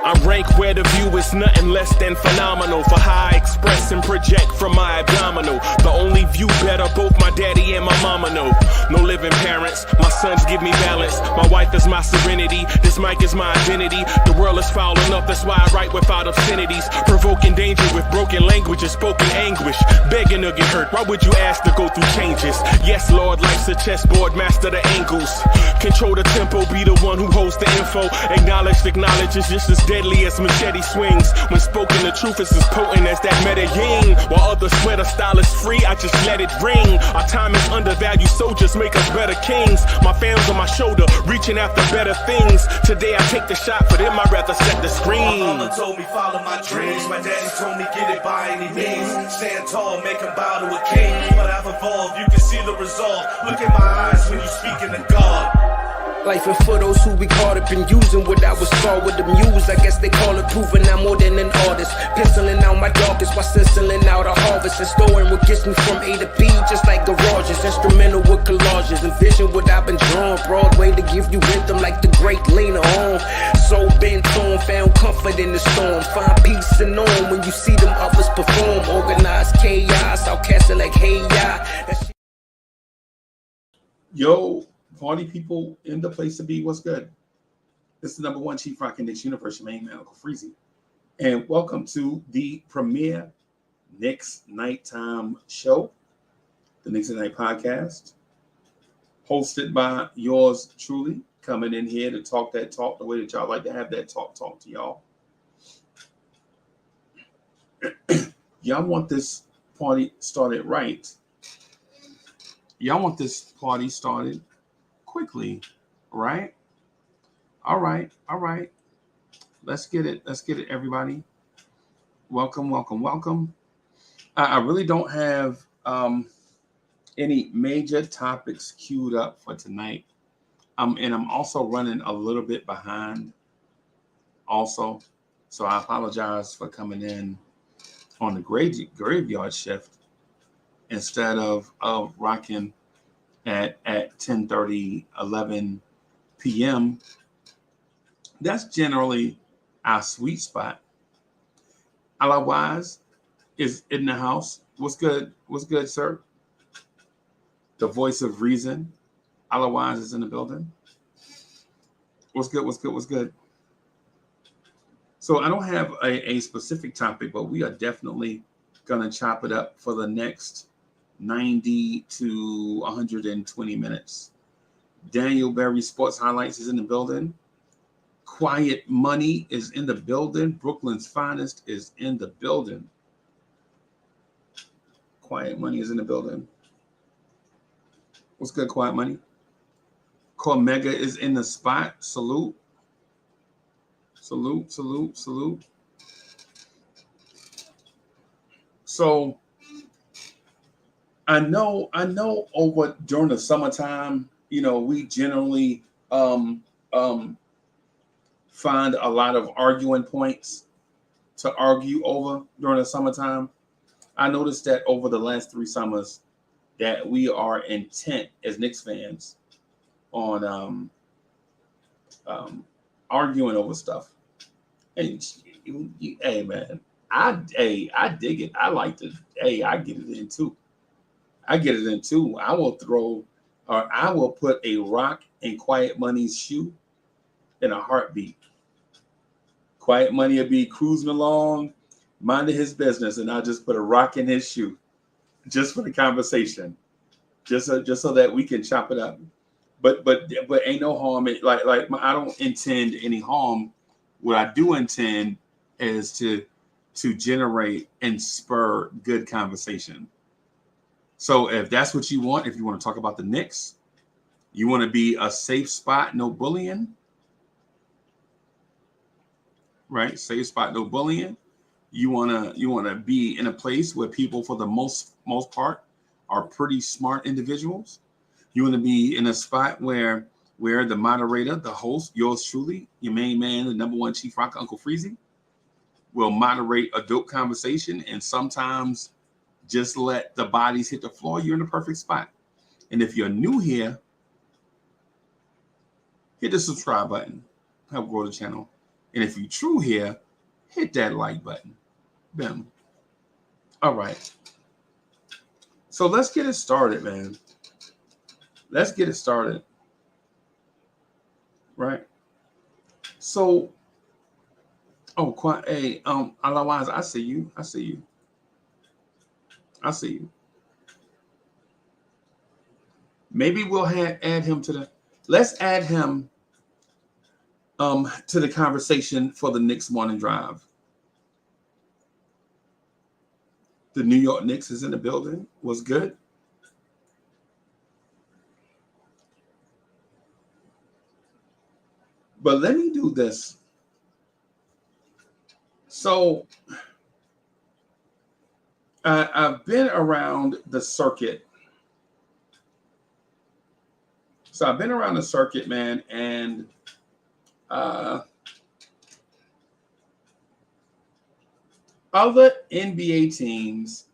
I rank where the view is nothing less than phenomenal for how I express and project from my abdominal. The only view better, both my daddy and my mama know. No living parents, my sons give me balance. My wife is my serenity, this mic is my identity. The world is foul enough, that's why I write without obscenities. Provoking danger with broken language and spoken anguish. Begging to get hurt, why would you ask to go through changes? Yes, Lord, life's a chessboard, master the angles. Control the tempo, be the one who holds the info. Acknowledged knowledge is just as deadly as machete swings. When spoken, the truth is as potent as that Medellin. While others swear the style is free, I just let it ring. Our time is undervalued, soldiers make us better kings. My fans on my shoulder, reaching after better things. Today I take the shot, for them I'd rather set the screen. My mama told me follow my dreams. My daddy told me get it by any means. Stand tall, make him bow to a king. But I've evolved, you can see the resolve. Look in my eyes when you speaking to God. Life and for those who we caught up in using what I was taught with the muse. I guess they call it proving I'm more than an artist. Penciling out my darkest while stenciling out a harvest. And storing what gets me from A to B, just like garages. Instrumental with collages. Envision what I've been drawing. Broadway to give you rhythm like the great Lena Horne. So bent on, found comfort in the storm. Find peace and on when you see them others perform. Organized chaos, outcasted like hey ya. Yo, party people in the place to be. What's good? This is the #1 Chief Rockin' Knicks Universe, your main man, Uncle Freezie. And welcome to the premier Knicks Nighttime Show, the Knicks at Night podcast, hosted by yours truly, coming in here to talk that talk the way that y'all like to have that talk to y'all. Y'all want this party started right. Y'all want this party started quickly, right? All right. Let's get it, everybody. Welcome. I really don't have any major topics queued up for tonight. And I'm also running a little bit behind also. So I apologize for coming in on the graveyard shift instead of rocking at 10:30, 11 p.m. That's generally our sweet spot. Otherwise is in the house. What's good, sir? The voice of reason. Otherwise is in the building. What's good? So I don't have a specific topic, but we are definitely gonna chop it up for the next 90 to 120 minutes. Daniel Berry Sports Highlights is in the building. Quiet Money is in the building. Brooklyn's Finest is in the building. Quiet Money is in the building. What's good, Quiet Money? Cormega is in the spot. Salute. So I know over during the summertime, we generally find a lot of arguing points to argue over during the summertime. I noticed that over the last 3 summers that we are intent as Knicks fans on arguing over stuff. And hey man, I dig it. I like to. Hey, I get it in too. I will put a rock in Quiet Money's shoe in a heartbeat. Quiet Money will be cruising along, minding his business, and I'll just put a rock in his shoe, just for the conversation, just so that we can chop it up. But ain't no harm. Like I don't intend any harm. What I do intend is to generate and spur good conversation. So if that's what you want, if you want to talk about the Knicks, you want to be a safe spot, no bullying, right? Safe spot, no bullying. You want to be in a place where people, for the most part, are pretty smart individuals. You want to be in a spot where the moderator, the host, yours truly, your main man, the #1 Chief Rock, Uncle Freezie, will moderate a dope conversation and sometimes just let the bodies hit the floor. You're in the perfect spot. And if you're new here, hit the subscribe button. Help grow the channel. And if you're true here, hit that like button. Boom. All right. So let's get it started, man. Let's get it started. Right. So, hey, otherwise, I see you. I see you. I see you. Maybe we'll add him to the. Let's add him to the conversation for the Knicks morning drive. The New York Knicks is in the building. Was good. But let me do this. So I've been around the circuit. So I've been around the circuit, man, and other NBA teams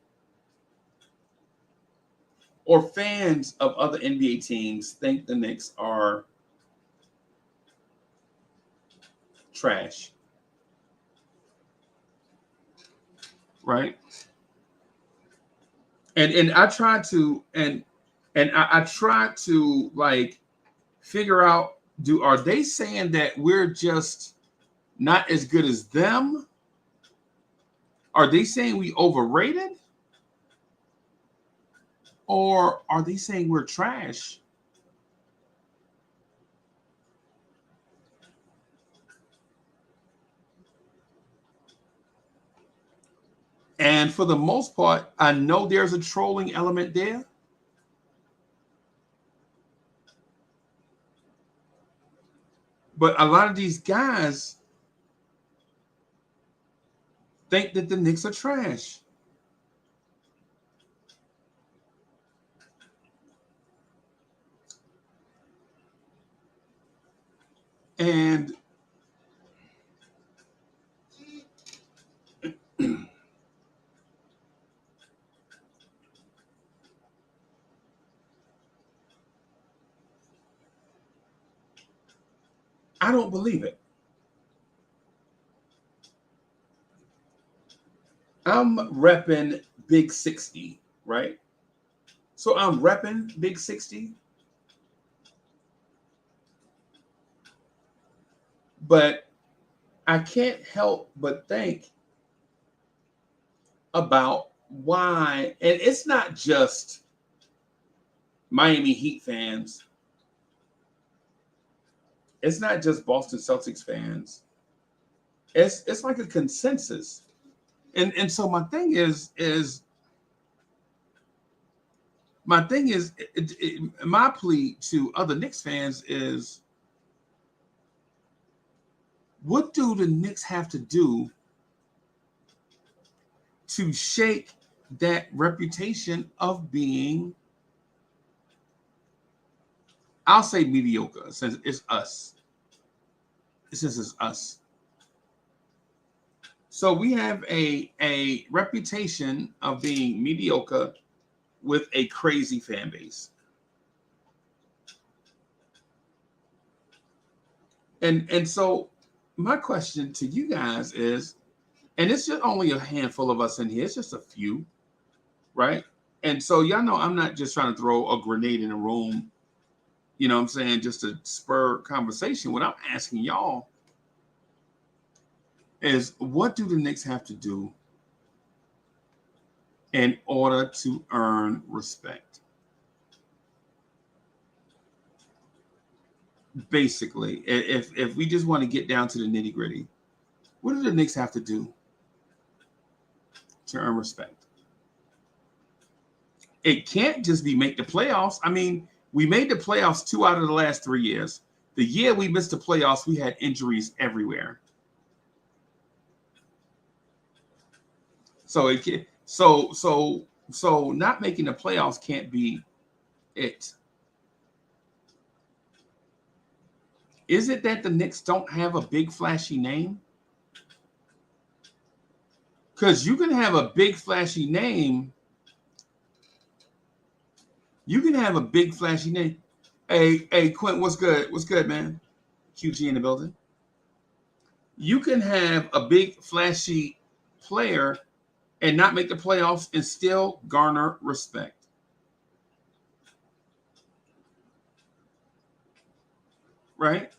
or fans of other NBA teams think the Knicks are trash. Right? And I try to I try to like figure out, are they saying that we're just not as good as them? Are they saying we overrated? Or are they saying we're trash? And for the most part, I know there's a trolling element there. But a lot of these guys think that the Knicks are trash. And I don't believe it. I'm repping Big 60, right? So I'm repping Big 60. But I can't help but think about why, and it's not just Miami Heat fans. It's not just Boston Celtics fans. It's like a consensus. And so my thing is my plea to other Knicks fans is, what do the Knicks have to do to shake that reputation of being, I'll say mediocre, since it's us. Since it's us. So we have a reputation of being mediocre with a crazy fan base. And so my question to you guys is, and it's just only a handful of us in here, it's just a few, right? And so y'all know I'm not just trying to throw a grenade in a room, you know what I'm saying, just to spur conversation. What I'm asking y'all is, what do the Knicks have to do in order to earn respect? Basically, if we just want to get down to the nitty gritty, what do the Knicks have to do to earn respect? It can't just be make the playoffs. I mean, we made the playoffs 2 out of the last 3 years. The year we missed the playoffs, we had injuries everywhere. So so not making the playoffs can't be it. Is it that the Knicks don't have a big flashy name? Because you can have a big flashy name You can have a big flashy name. Hey, Quint, what's good? What's good, man? QG in the building. You can have a big flashy player and not make the playoffs and still garner respect. Right?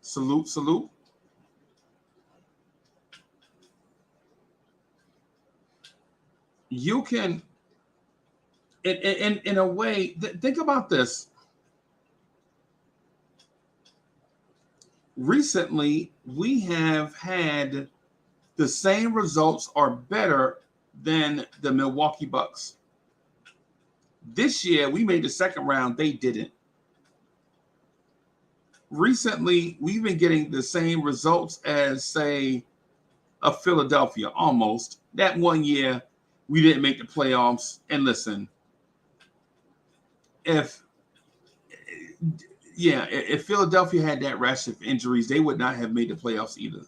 Salute, salute. You can, in a way, think about this. Recently, we have had the same results or better than the Milwaukee Bucks. This year, we made the second round. They didn't. Recently, we've been getting the same results as, say, a Philadelphia, almost. That one year, we didn't make the playoffs. And listen, if Philadelphia had that rash of injuries, they would not have made the playoffs either.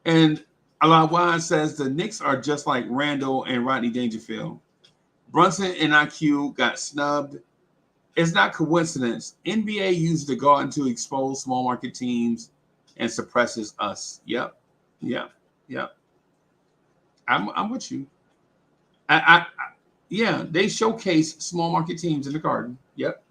And Alawan says the Knicks are just like Randall and Rodney Dangerfield. Brunson and IQ got snubbed. It's not coincidence. NBA used the Garden to expose small market teams and suppresses us. Yep. I'm with you. Yeah, they showcase small market teams in the Garden. Yep.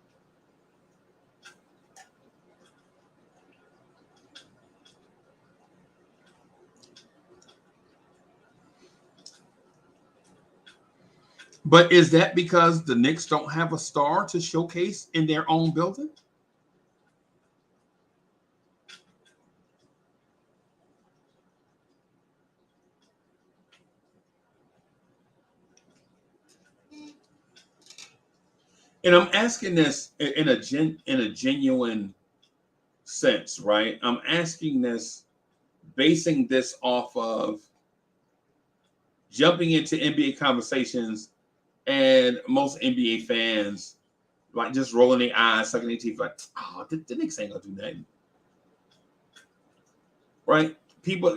But is that because the Knicks don't have a star to showcase in their own building? And I'm asking this in a genuine sense, right? I'm asking this, basing this off of jumping into NBA conversations and most NBA fans like just rolling their eyes, sucking their teeth, like, oh, the Knicks ain't gonna do nothing, right? People,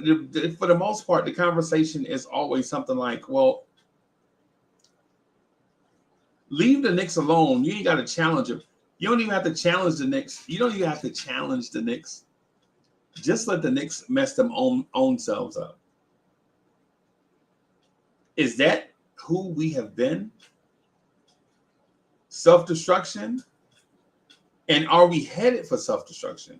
for the most part, the conversation is always something like, well, leave the Knicks alone. You ain't got to challenge them. You don't even have to challenge the Knicks. You don't even have to challenge the Knicks. Just let the Knicks mess them own selves up. Is that who we have been? Self-destruction? And are we headed for self-destruction?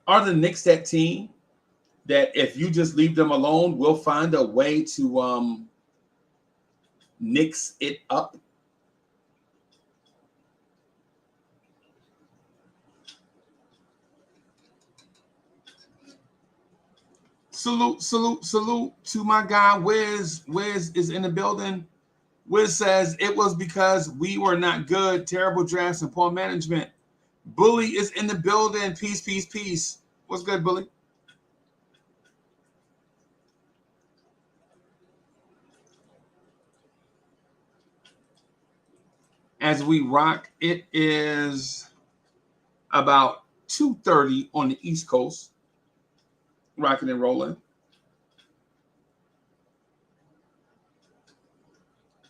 Are the Knicks that team that if you just leave them alone, we'll find a way to nix it up? Salute to my guy Wiz. Wiz is in the building. Wiz says it was because we were not good, terrible drafts and poor management. Bully is in the building. Peace. What's good, Bully? As we rock, it is about 2:30 on the East Coast. Rocking and rolling.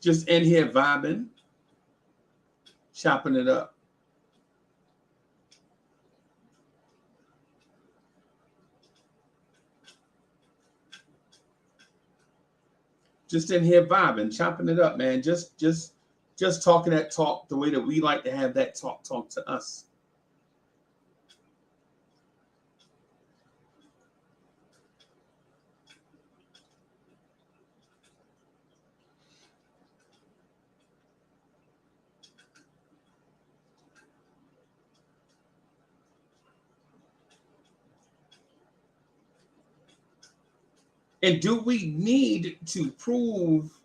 Just in here vibing, chopping it up. Just in here vibing, chopping it up, man. Just talking that talk the way that we like to have that talk to us. And do we need to prove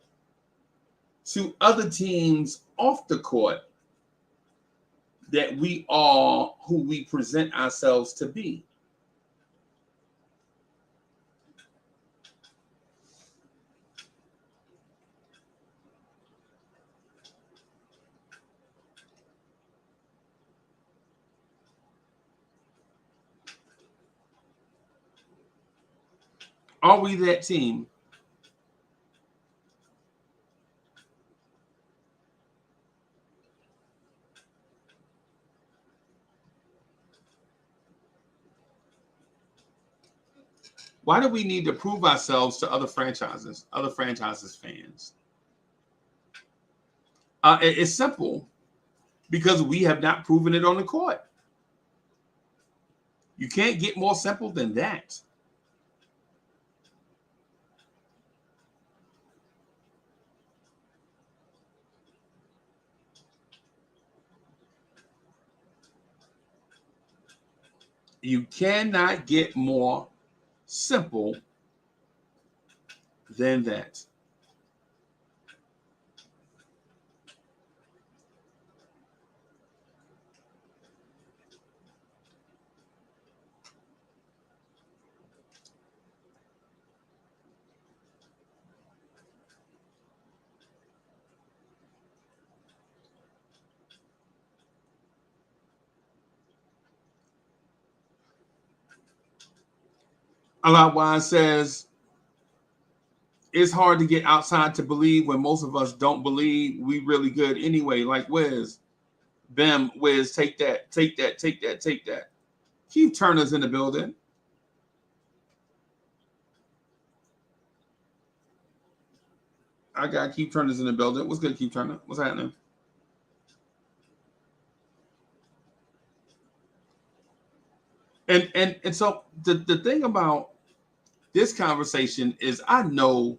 to other teams off the court that we are who we present ourselves to be? Are we that team? Why do we need to prove ourselves to other franchises fans? It's simple, because we have not proven it on the court. You can't get more simple than that. You cannot get more simple than that. Alawai says, it's hard to get outside to believe when most of us don't believe we really good anyway. Like Wiz. Bim, Wiz, take that. Keith Turner's in the building. I got Keith Turner's in the building. What's good, Keith Turner? What's happening? And so the thing about this conversation is, I know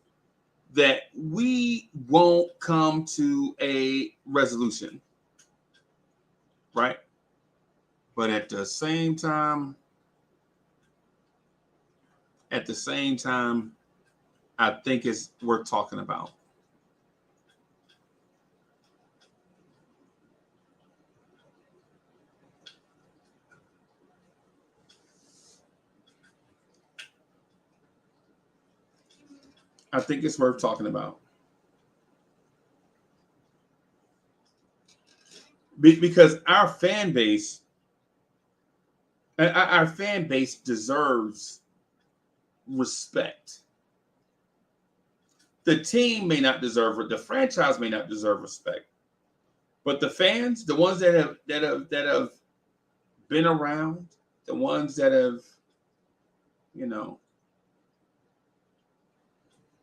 that we won't come to a resolution, right? But at the same time, I think it's worth talking about. I think it's worth talking about. Because our fan base deserves respect. The team may not deserve it. The franchise may not deserve respect. But the fans, the ones that have been around, the ones that have,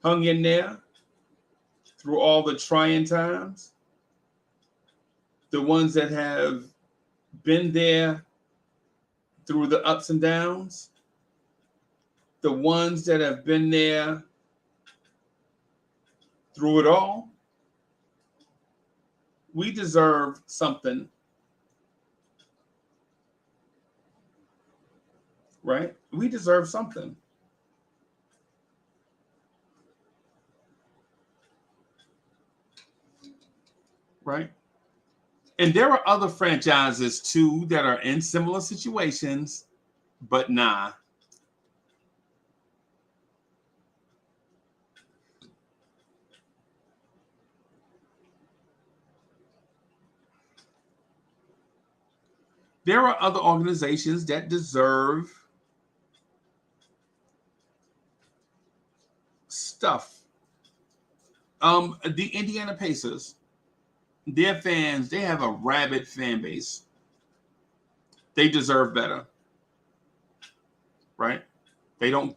hung in there through all the trying times, the ones that have been there through the ups and downs, the ones that have been there through it all, we deserve something, right? We deserve something. Right? And there are other franchises too that are in similar situations, but nah. There are other organizations that deserve stuff. The Indiana Pacers, their fans, they have a rabid fan base. They deserve better. Right? They don't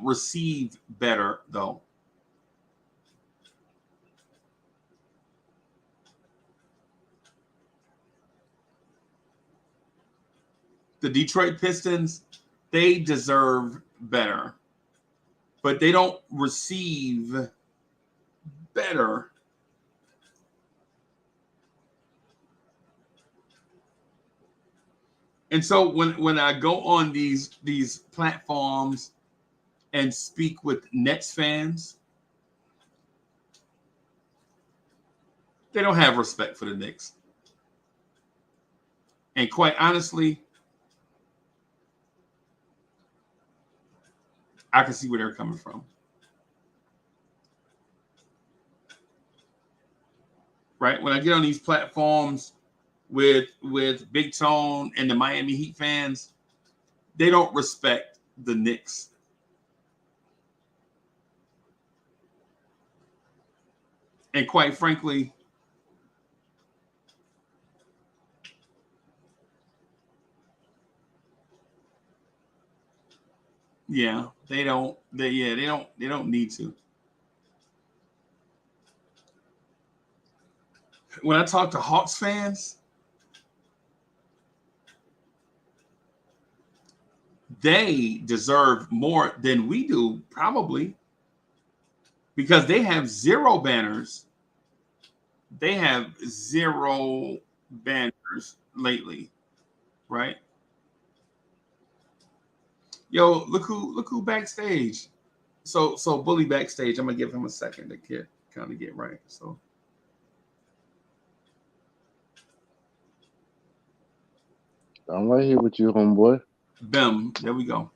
receive better though. The Detroit Pistons, they deserve better. But they don't receive better. And so when I go on these platforms and speak with Nets fans, they don't have respect for the Knicks. And quite honestly, I can see where they're coming from. Right? When I get on these platforms with Big Tone and the Miami Heat fans, they don't respect the Knicks. And quite frankly, yeah, they don't need to. When I talk to Hawks fans, they deserve more than we do, probably, because they have zero banners. They have zero banners lately, right? Yo, look who backstage. So Bully backstage. I'm gonna give him a second to get right. So I'm right here with you, homeboy. Bim, there we go.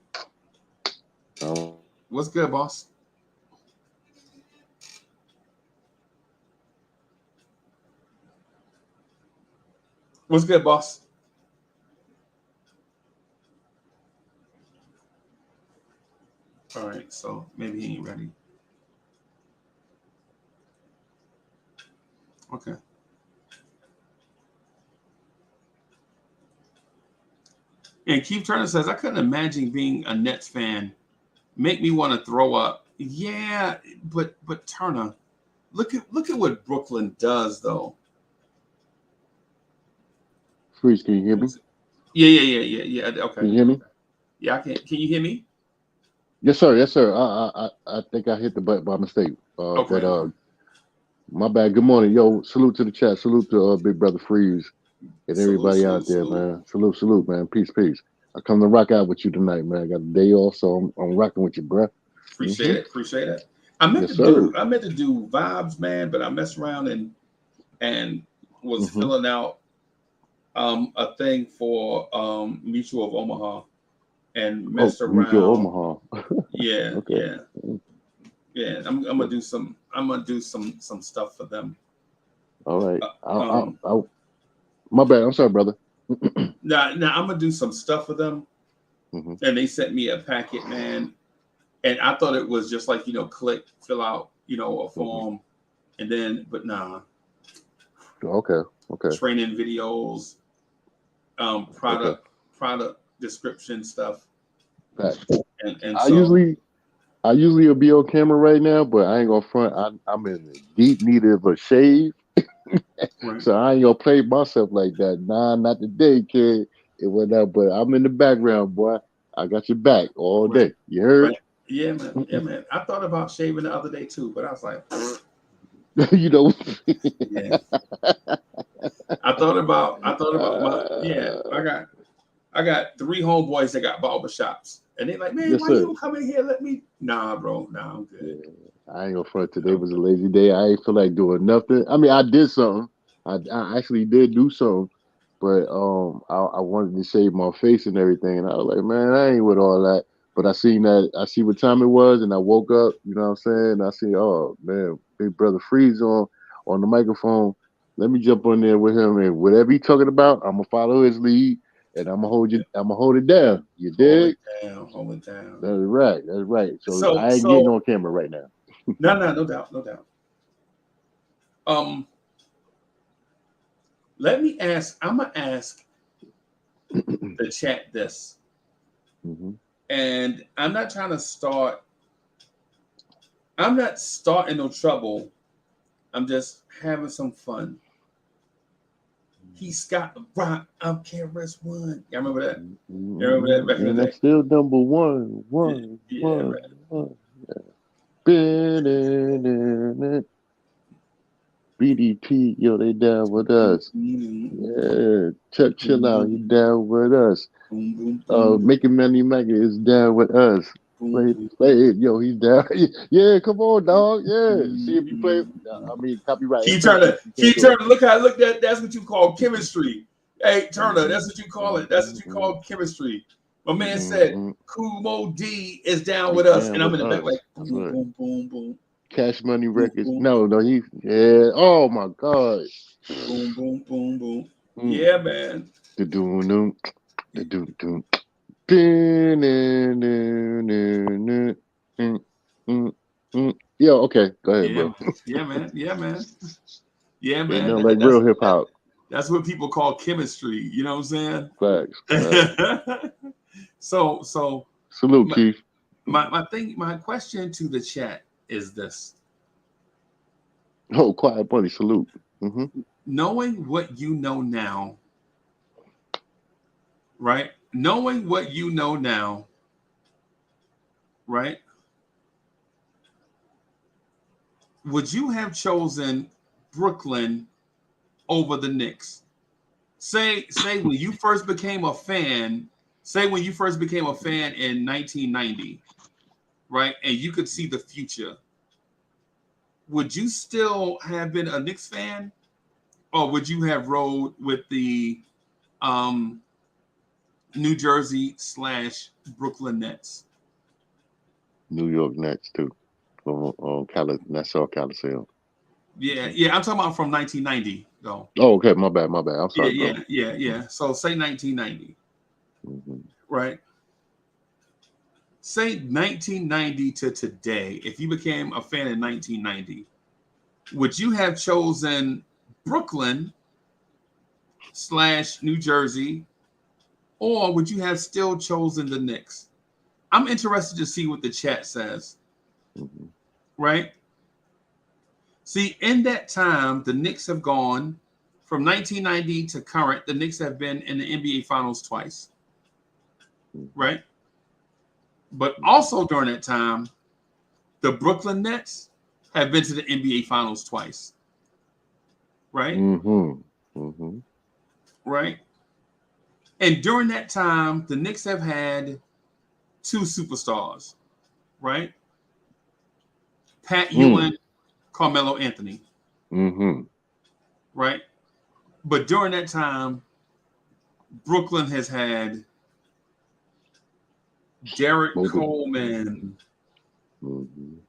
What's good, boss? What's good, boss? All right, so maybe he ain't ready. Okay. And Keith Turner says, I couldn't imagine being a Nets fan. Make me want to throw up. Yeah, but Turner, look at what Brooklyn does, though. Freeze, can you hear me? Yeah. Okay. Can you hear me? Yeah, I can. Can you hear me? Yes, sir. Yes, sir. I think I hit the button by mistake. Okay. My bad. Good morning, yo. Salute to the chat. Salute to Big Brother Freeze and everybody out there, man. Salute, man. Peace. I come to rock out with you tonight, man. I got a day off, so I'm rocking with you, bro. Appreciate it. I meant to do vibes, man, but I messed around and was filling out a thing for Mutual of Omaha and messed around. Mutual Omaha. Yeah, okay. Yeah. I'm gonna do some stuff for them. All right. My bad. I'm sorry, brother. Now I'm gonna do some stuff for them. And they sent me a packet, man. And I thought it was just like, click, fill out, a form, and then, but nah. Okay. Training videos, product description stuff. And I usually will be on camera right now, but I ain't gonna front. I'm in deep need of a shave, right. So I ain't gonna play myself like that. Nah, not today, kid. It went out, but I'm in the background, boy. I got your back all day. You heard? Right. Yeah, man. I thought about shaving the other day too, but I was like, yeah. I thought about I got 3 homeboys that got barber shops, and they like, man, why you don't come in here? Let me. Nah, bro. Nah, I'm good. Yeah, I ain't gonna front. Today was a lazy day. I ain't feel like doing nothing. I mean, I did something. I actually did do something, but I wanted to shave my face and everything, and I was like, man, I ain't with all that. But I see what time it was, and I woke up. You know what I'm saying? I see, oh man, Big Brother Freeze on the microphone. Let me jump on there with him, and whatever he talking about, I'm gonna follow his lead, and I'm gonna hold it down. You dig? Hold it down. That's right. So I ain't getting on camera right now. No doubt. Let me ask. I'm gonna ask the chat this. And I'm not trying to start. I'm not starting no trouble. I'm just having some fun. He's got rock. I'm KRS-One. Y'all remember that? You remember that back in the day? That's still number one. Yeah. BDP, yo, they down with us. Yeah, Chuck Chill Out, he down with us. Making Money Maggie is down with us. Play it, yo, he's down. Yeah, come on, dog. Yeah, see if you play. I mean, copyright. Keep Turner. Look at that's what you call chemistry. Hey, Turner, that's what you call it. That's what you call chemistry. My man said Kumo D is down with us, and I'm in the back like boom, boom, boom. Cash Money Records. No, oh my God. Boom. Yeah, man. The doom. Yeah, okay. Go ahead, Yeah, bro. yeah, man. Yeah, man. Yeah, Ain't man. nothing like real hip hop. That's what people call chemistry. You know what I'm Facts. saying? So Salute, Keith. my question to the chat is this: Oh, quiet buddy. Salute. Mm-hmm. knowing what you know now, right? Knowing what you know now, right? Would you have chosen Brooklyn over the Knicks? Say when you first became a fan, say when you first became a fan in 1990, right? And you could see the future. Would you still have been a Knicks fan? Or would you have rode with the New Jersey / Brooklyn Nets? New York Knicks too. On Nassau Coliseum. Yeah. I'm talking about from 1990, though. Oh, okay. My bad. I'm sorry, bro. Yeah. So say 1990, right? Say 1990 to today. If you became a fan in 1990, would you have chosen Brooklyn / New Jersey, or would you have still chosen the Knicks? I'm interested to see what the chat says, right? See, in that time, the Knicks have gone from 1990 to current. The Knicks have been in the NBA Finals twice, right? But also during that time, the Brooklyn Nets have been to the NBA Finals twice, right? Right? And during that time, the Knicks have had two superstars, right? Pat Ewing, Carmelo Anthony, right? But during that time, Brooklyn has had Derek Coleman,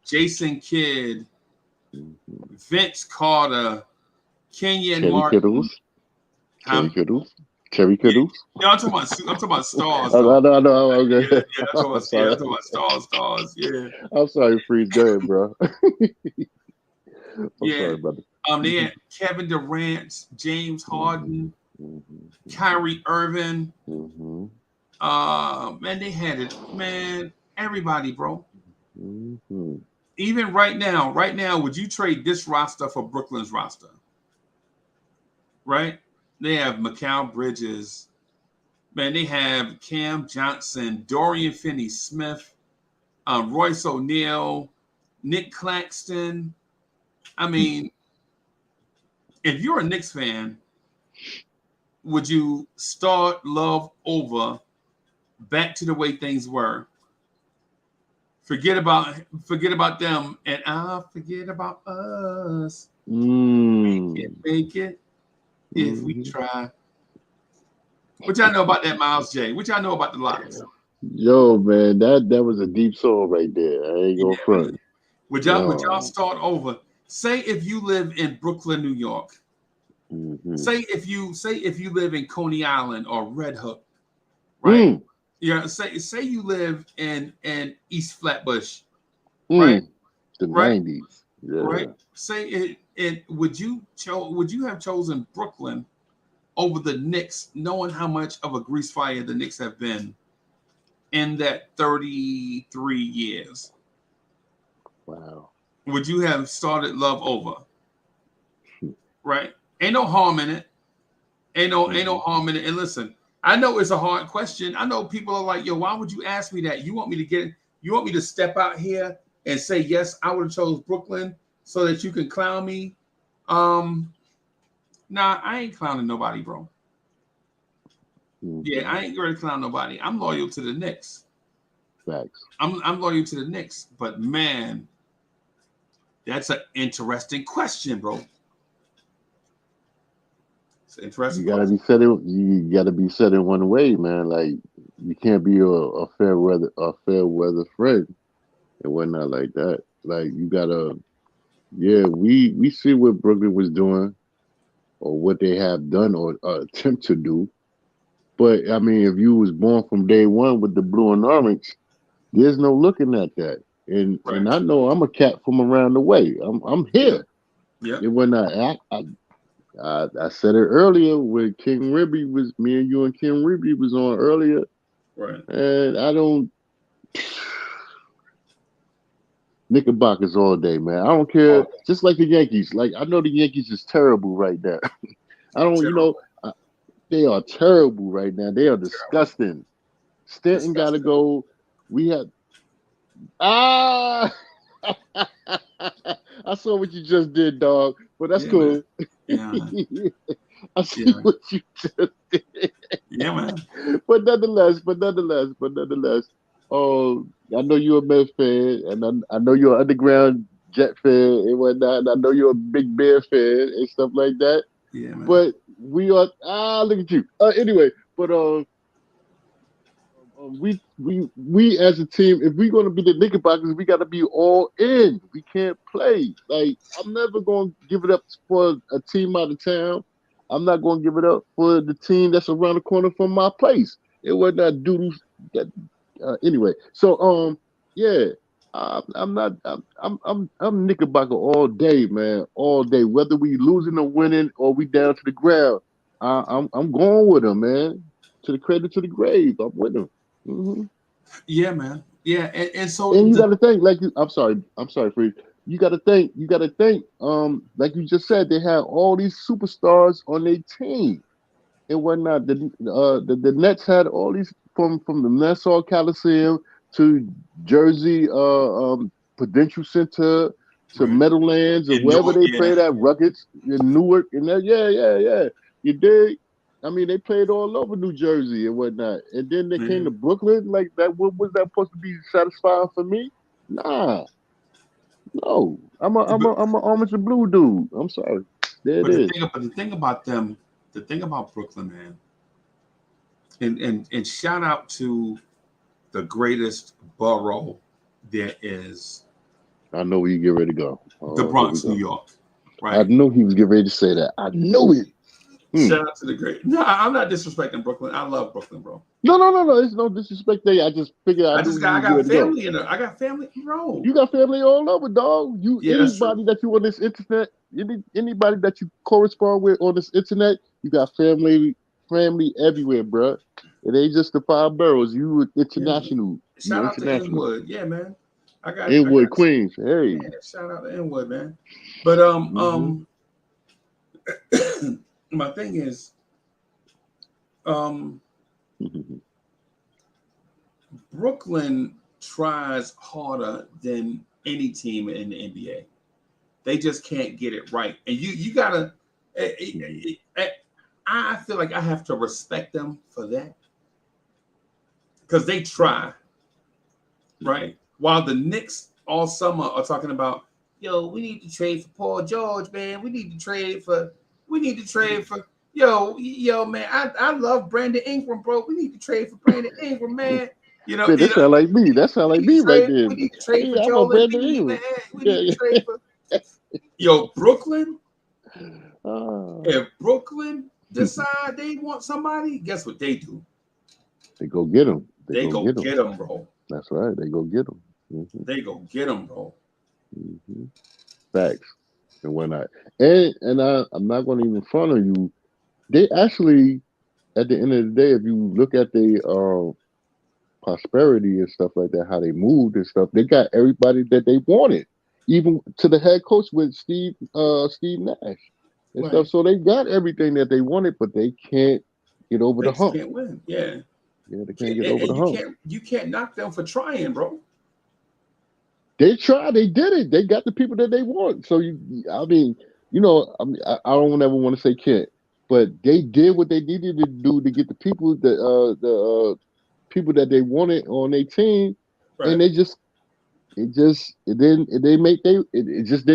Jason Kidd, Vince Carter, Kenyon Martin. Cherry Kiddles. Yeah, I'm talking about stars. I know. Okay. Yeah, I'm talking about stars. Yeah. I'm sorry, Freeze. Go ahead, bro. I'm sorry, brother. They had Kevin Durant, James Harden, Kyrie Irving. Man, they had it. Man, everybody, bro. Even right now, would you trade this roster for Brooklyn's roster? Right? They have Mikal Bridges. Man, they have Cam Johnson, Dorian Finney-Smith, Royce O'Neal, Nick Claxton. I mean, if you're a Knicks fan, would you start love over back to the way things were? Forget about them, and I'll forget about us. Make it if we try. What y'all know about that, Miles J? What y'all know about the Locks? Yo, man, that was a deep song right there. I ain't gonna front. Would y'all start over? Say if you live in Brooklyn, New York. Say if you live in Coney Island or Red Hook, right? Yeah. Say you live in East Flatbush, right? The 90s, yeah. Right. Say it. Would you have chosen Brooklyn over the Knicks, knowing how much of a grease fire the Knicks have been in that 33 years? Wow. Would you have started love over? Right? Ain't no harm in it. Ain't no harm in it. And listen, I know it's a hard question. I know people are like, yo, why would you ask me that? You want me to step out here and say, yes, I would have chose Brooklyn so that you can clown me? Nah, I ain't clowning nobody, bro. Yeah, I ain't going to clown nobody. I'm loyal to the Knicks. Facts. I'm loyal to the Knicks. But, man, that's an interesting question, bro. It's an interesting question. You gotta be set in one way, man. Like, you can't be a fair weather friend and whatnot like that. Like, you gotta, we see what Brooklyn was doing or what they have done or attempt to do. But I mean, if you was born from day one with the blue and orange, there's no looking at that. And I know I'm a cat from around the way. I'm here. Yeah. And when I said it earlier when King Ribby was me and you and King Ribby was on earlier, Right. and I don't Knickerbockers all day, man. I don't care. Just like the Yankees. Like I know the Yankees is terrible right now. I don't, they are terrible right now. They are disgusting. Stanton got to go. We had I saw what you just did, dog. But that's cool. Yeah. I see what you just did. Yeah, man. But nonetheless, I know you're a Mets fan, and I know you're an underground Jet fan and whatnot, and I know you're a big Bear fan and stuff like that. Yeah, man. But we are look at you. Anyway, but we as a team, if we're gonna be the Knickerbockers, we gotta be all in. We can't play. Like I'm never gonna give it up for a team out of town. I'm not gonna give it up for the team that's around the corner from my place. It was not doodle. Anyway, so yeah, I'm not. I'm Knickerbocker all day, man, all day. Whether we losing or winning or we down to the ground, I'm going with them, man. To the cradle to the grave, I'm with them. Mm-hmm. Yeah, man. Yeah, and so you got to think like I'm sorry, Freeze. You got to think. Like you just said, they have all these superstars on their team and whatnot. The Nets had all these from the Nassau Coliseum to Jersey Prudential Center to Meadowlands or wherever they played at Ruggets in Newark and that. Yeah. You dig? I mean, they played all over New Jersey and whatnot, and then they came to Brooklyn. Like that, what was that supposed to be satisfying for me? Nah, no. I'm a orange and blue dude. I'm sorry. There it is. The thing about them, the thing about Brooklyn, man, and shout out to the greatest borough there is. I know where you get ready to go. The Bronx, New York. Right. I knew he was getting ready to say that. I knew it. Shout out to the great. No, I'm not disrespecting Brooklyn. I love Brooklyn, bro. No. It's no disrespect there. I just figured I got family in there. I got family, bro. You got family all over, dog. Anybody that you on this internet, anybody that you correspond with on this internet, you got family everywhere, bro. It ain't just the 5 boroughs. You international. Shout out to Inwood, yeah, man. I got Inwood, Queens. Hey, yeah, shout out to Inwood, man. But my thing is, Brooklyn tries harder than any team in the NBA. They just can't get it right, and you gotta. I feel like I have to respect them for that because they try, right? While the Knicks all summer are talking about, yo, we need to trade for Paul George, man. We need to trade for. Yo, man. I love Brandon Ingram, bro. We need to trade for Brandon Ingram, man. That sound like me. That sound like me right there. We need to trade for Joel Embiid, man. We need to trade for. Yo, Brooklyn. If Brooklyn decide they want somebody, guess what they do? They go get them. They go get them, bro. That's right. They go get them. Mm-hmm. They go get them, bro. Mm-hmm. Facts and whatnot. And I'm not going to even front on you. They actually, at the end of the day, if you look at the prosperity and stuff like that, how they moved and stuff, they got everybody that they wanted, even to the head coach with Steve Nash and stuff. So they got everything that they wanted, but they can't get over the hump. They can't win. Yeah, they can't get over the hump. You can't knock them for trying, bro. They tried. They did it. They got the people that they want. So I don't ever want to say can't, but they did what they needed to do to get the people that people that they wanted on their team, and it just didn't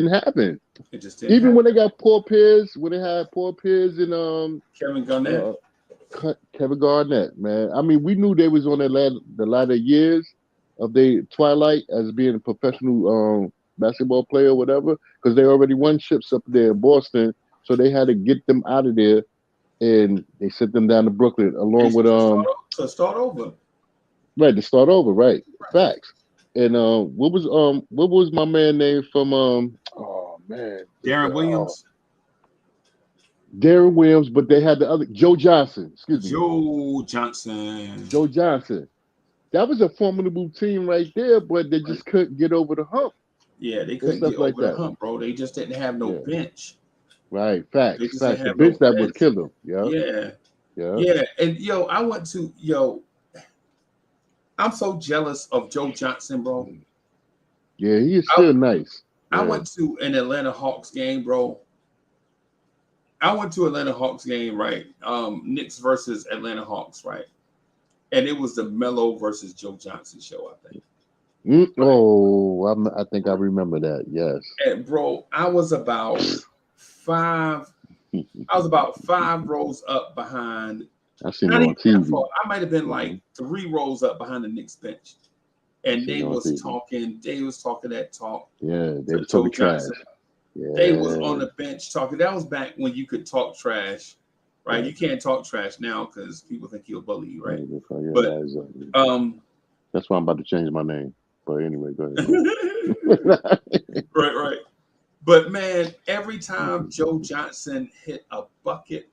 happen. It just didn't. Even when they got Paul Pierce, when they had Paul Pierce and Kevin Garnett. Kevin Garnett, man. I mean, we knew they was on the latter years of their twilight as being a professional basketball player or whatever, because they already won chips up there in Boston, so they had to get them out of there and they sent them down to Brooklyn along with to start over. right, to start over, right? Facts. And what was my man name from oh man, Darren Williams. Darren Williams, but they had the other Joe Johnson. Excuse me, Joe Johnson. Joe Johnson. That was a formidable team right there, but they just couldn't get over the hump. Yeah, they couldn't stuff get like over that. the hump, bro. They just didn't have no bench. Right, facts. They just Facts. didn't The have bench no that would bench. kill them. Yeah. Yeah. Yeah. Yeah. And I went to I'm so jealous of Joe Johnson, bro. Yeah, he is still nice. I went to an Atlanta Hawks game, bro. I went to Atlanta Hawks game, right? Knicks versus Atlanta Hawks, right? And it was the Melo versus Joe Johnson show, I think. Oh, I think I remember that. Yes. And bro, I was about five rows up behind. I seen it on TV. I might have been like 3 rows up behind the Knicks bench. And they was talking that talk. Yeah, they were talking trash. Yeah. They was on the bench talking. That was back when you could talk trash, right? You can't talk trash now because people think you'll bully you, right? But that's why I'm about to change my name. But anyway, go ahead. Right. But man, every time Joe Johnson hit a bucket,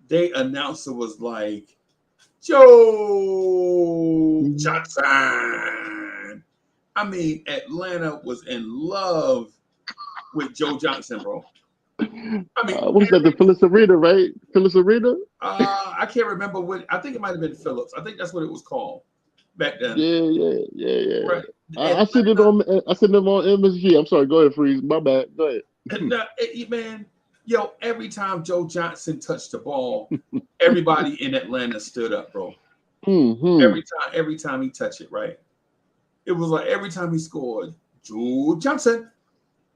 they announcer was like, Joe Johnson. I mean, Atlanta was in love with Joe Johnson, bro. I mean, what was that? The Phillips Arena, right? Phillips Arena? I can't remember what. I think it might have been Phillips. I think that's what it was called back then. Yeah. Right. I seen it on MSG. I'm sorry. Go ahead, Freeze. My bad. Go ahead. Man, every time Joe Johnson touched the ball, everybody in Atlanta stood up, bro. Mm-hmm. Every time he touched it, right? It was like every time he scored, Joe Johnson.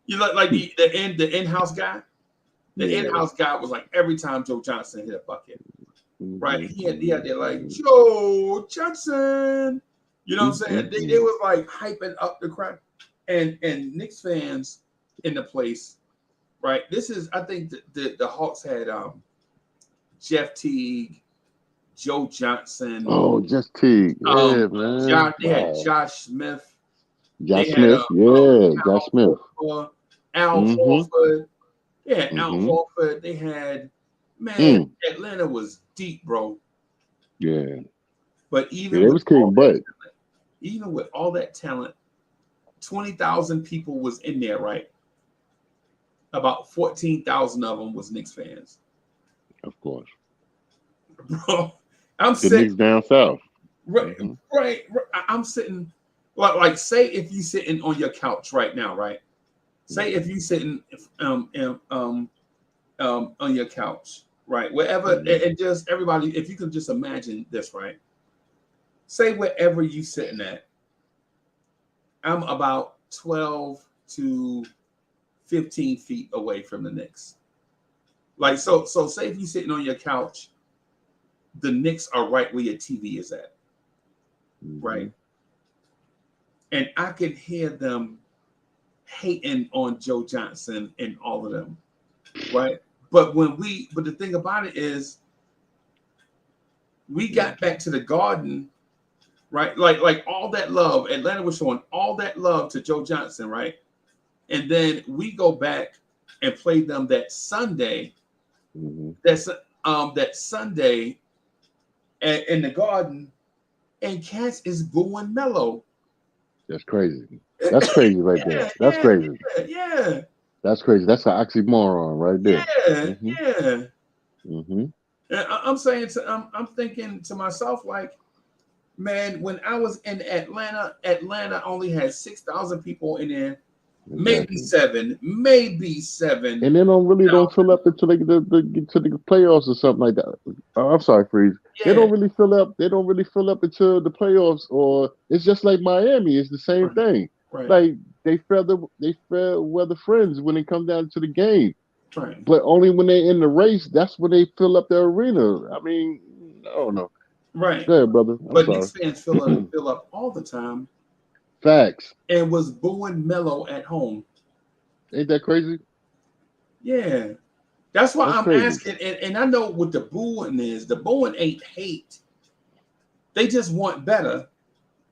You like the in-house guy. The in-house guy was like every time Joe Johnson hit a bucket, right? He had there like Joe Johnson. You know what I'm saying? They was like hyping up the crowd, and Knicks fans in the place, right? This is, I think the Hawks had Jeff Teague, Joe Johnson. Oh, Jeff Teague. Yeah, man. They had Josh Smith. Josh Smith. Josh Smith. Al Horford. Yeah, Al Horford. They had, man, Atlanta was deep, bro. Yeah. But even it was king butt. Even with all that talent, 20,000 people was in there, right? About 14,000 of them was Knicks fans. Of course. Bro, I'm the sitting Knicks down south. Right. I'm sitting like say if you sitting on your couch right now, right? Say if you sitting on your couch, right? Wherever, and just everybody, if you can just imagine this, right? Say wherever you sitting at, I'm about 12 to 15 feet away from the Knicks. Like so say if you sitting on your couch, the Knicks are right where your TV is at, right? And I can hear them hating on Joe Johnson and all of them, right? But the thing about it is, we got back to the Garden, right? Like all that love, Atlanta was showing all that love to Joe Johnson, right? And then we go back and play them that Sunday. That Sunday in the Garden, and Cats is booing Melo. That's crazy. That's crazy right there. That's crazy. Yeah. That's crazy. That's an oxymoron right there. And I'm saying I'm thinking to myself, like, man, when I was in Atlanta only had 6,000 people in there. Exactly. Maybe seven. And they don't fill up until they get to the playoffs or something like that. Oh, I'm sorry, Freeze. Yeah. They don't really fill up until the playoffs, or it's just like Miami. It's the same thing. Right. Like they fair weather friends when it comes down to the game. Right. But only when they're in the race, that's when they fill up their arena. I mean, I don't know. Right. Go ahead, brother. But Knicks fans fill up all the time. Facts. And was booing Melo at home. Ain't that crazy? Yeah. That's why That's I'm crazy. asking, and I know what the booing is. The booing ain't hate. They just want better.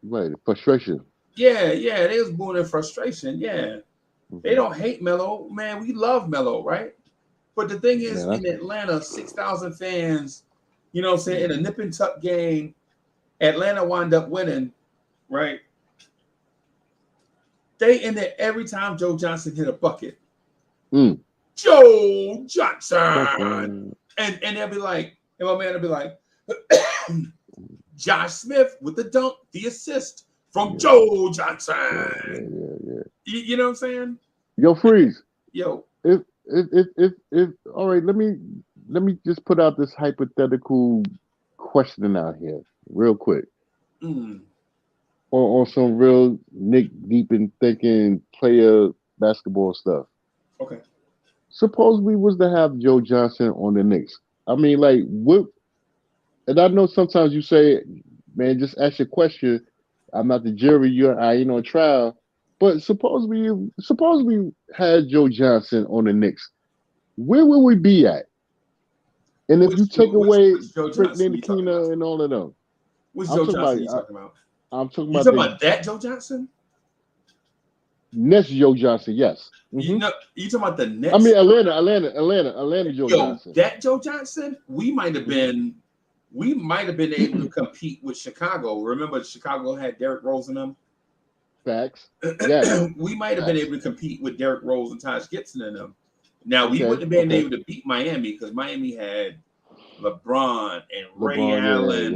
Right, frustration. Yeah, they was booing in frustration. Yeah. Mm-hmm. They don't hate Melo. Man, we love Melo, right? But the thing is, Man, in Atlanta, 6,000 fans, you know what I'm saying, in a nip and tuck game, Atlanta wound up winning, right? They in there every time Joe Johnson hit a bucket. Joe Johnson. And they'll be like, and my man will be like, Josh Smith with the dunk, the assist from Joe Johnson. Yeah. You know what I'm saying? Yo, Freeze. Yo. If all right, let me just put out this hypothetical question out here real quick. On some real Nick deep in thinking player basketball stuff. Okay. Suppose we was to have Joe Johnson on the Knicks. I mean, like, what? And I know sometimes you say, man, just ask your question. I'm not the jury. I ain't on trial. But suppose we had Joe Johnson on the Knicks. Where would we be at? And if you take away Frank Ntilikina and all of them, which Joe Johnson you talking about? I'm talking you about talking about that Joe Johnson? Next Joe Johnson, yes. You talking about the next? I mean Atlanta Joe Johnson. That Joe Johnson, we might have been able to compete with Chicago. Remember, Chicago had Derrick Rose in them. Facts. Yeah. We might have been able to compete with Derrick Rose and Taj Gibson in them. Now we wouldn't have been able to beat Miami because Miami had LeBron and Ray Allen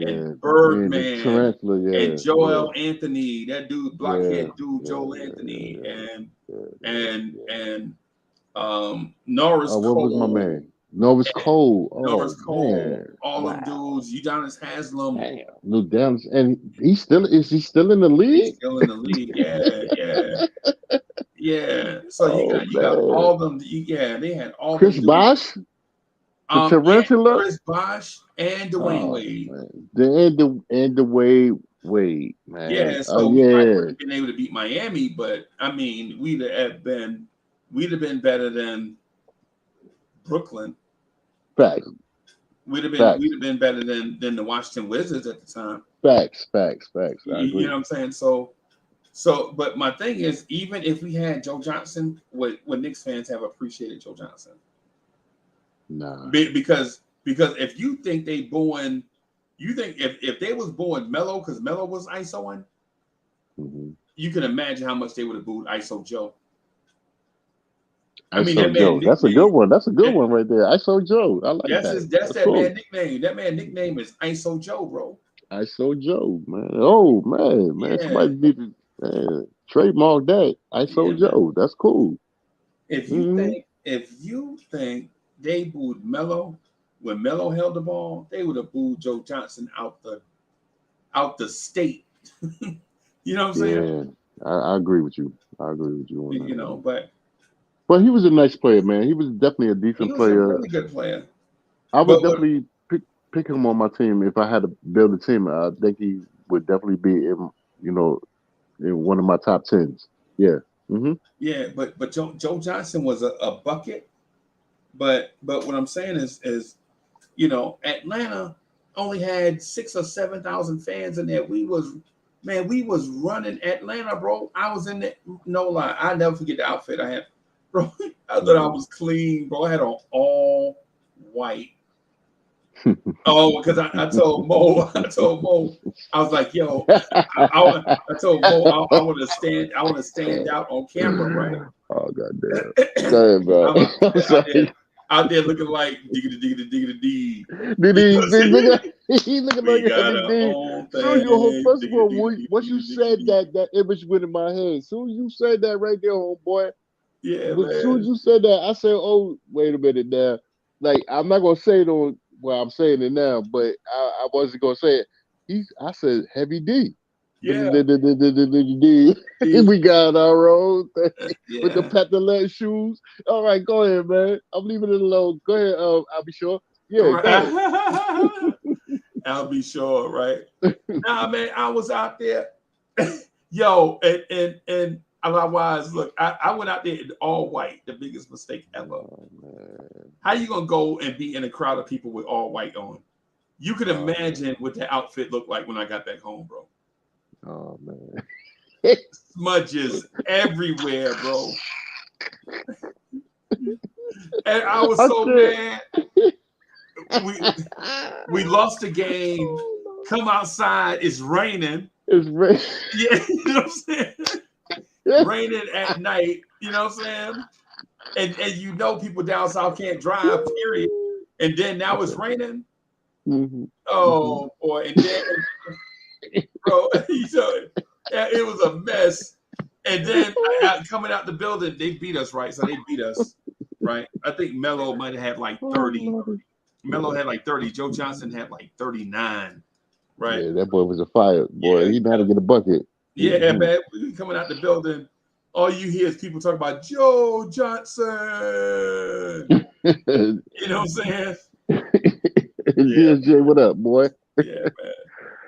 and Birdman and Joel Anthony, that dude, blockhead dude, Joel Anthony, and Norris Cole. What was my man? Norris Cole. Norris Cole. All them dudes. Udonis Haslam. No damn. And is he still in the league? He's still in the league. Yeah. So you got all them. They had all Chris Bosh. Chris Bosh and Dwayne Wade. And Dwayne Wade, man. Yeah, so we might have been able to beat Miami, but I mean, we'd have been better than Brooklyn. Facts. We'd have been better than the Washington Wizards at the time. Facts. You know what I'm saying? So, but my thing is, even if we had Joe Johnson, would Knicks fans have appreciated Joe Johnson? Nah. Because if you think they booing, you think if they was booing Melo because Melo was ISOing, you can imagine how much they would have booed ISO Joe. I mean, that man, that's a good one. That's a good one right there. ISO Joe. I like that. That's that cool. Man nickname. That man nickname is ISO Joe, bro. ISO Joe, man. Oh man. Yeah. Somebody need to trademark that. ISO Joe. That's cool. If you think they booed Melo when Melo held the ball, they would have booed Joe Johnson out the state. You know what I'm saying? Yeah, I agree with you. On that. You know, but he was a nice player, man. He was definitely a decent player. He was a really good player. I would definitely pick him on my team if I had to build a team. I think he would definitely be in one of my top 10s. Yeah. Yeah, but Joe Johnson was a bucket. But what I'm saying is Atlanta only had 6,000 or 7,000 fans in there. We was running Atlanta, bro. I was in there, no lie. I'll never forget the outfit I had. Bro, I thought I was clean, bro. I had on all white. Because I told Mo, I was like, yo, I told Mo I want to stand out on camera, right? Oh goddamn. Go ahead, bro. Out there looking like diggity. He looking like a D. So first of all, once you said that image went in my head. Soon as you said that right there, homeboy. Yeah, man. As soon as you said that, I said, "Oh, wait a minute now." Like I'm not gonna say it on I'm saying it now, but I wasn't gonna say it. I said heavy D. Yeah. We got our own thing with the patent shoes. All right, go ahead, man. I'm leaving it alone. Go ahead. I'll be sure. Yeah. Right. I'll be sure. Right. Nah, man. I was out there, yo, and Otherwise, look, I went out there in all white, the biggest mistake ever. Oh, man. How you gonna go and be in a crowd of people with all white on? You could imagine what the outfit looked like when I got back home, bro. Oh man. Smudges everywhere, bro. And I was so mad. We lost the game. Come outside, it's raining. It's raining. Yeah, you know what I'm saying? Raining at night, you know what I'm saying? And you know people down south can't drive, period. And then now it's raining. Mm-hmm. Oh boy, and then bro, it was a mess. And then coming out the building, they beat us, right? So they beat us, right? I think Melo might have had like 30. Melo had like 30. Joe Johnson had like 39, right? Yeah, that boy was a fire boy. Yeah. He know how to get a bucket. Yeah, Mm-hmm. man. We coming out the building, all you hear is people talking about Joe Johnson. You know what I'm saying? DSJ, what up, boy? Yeah, man.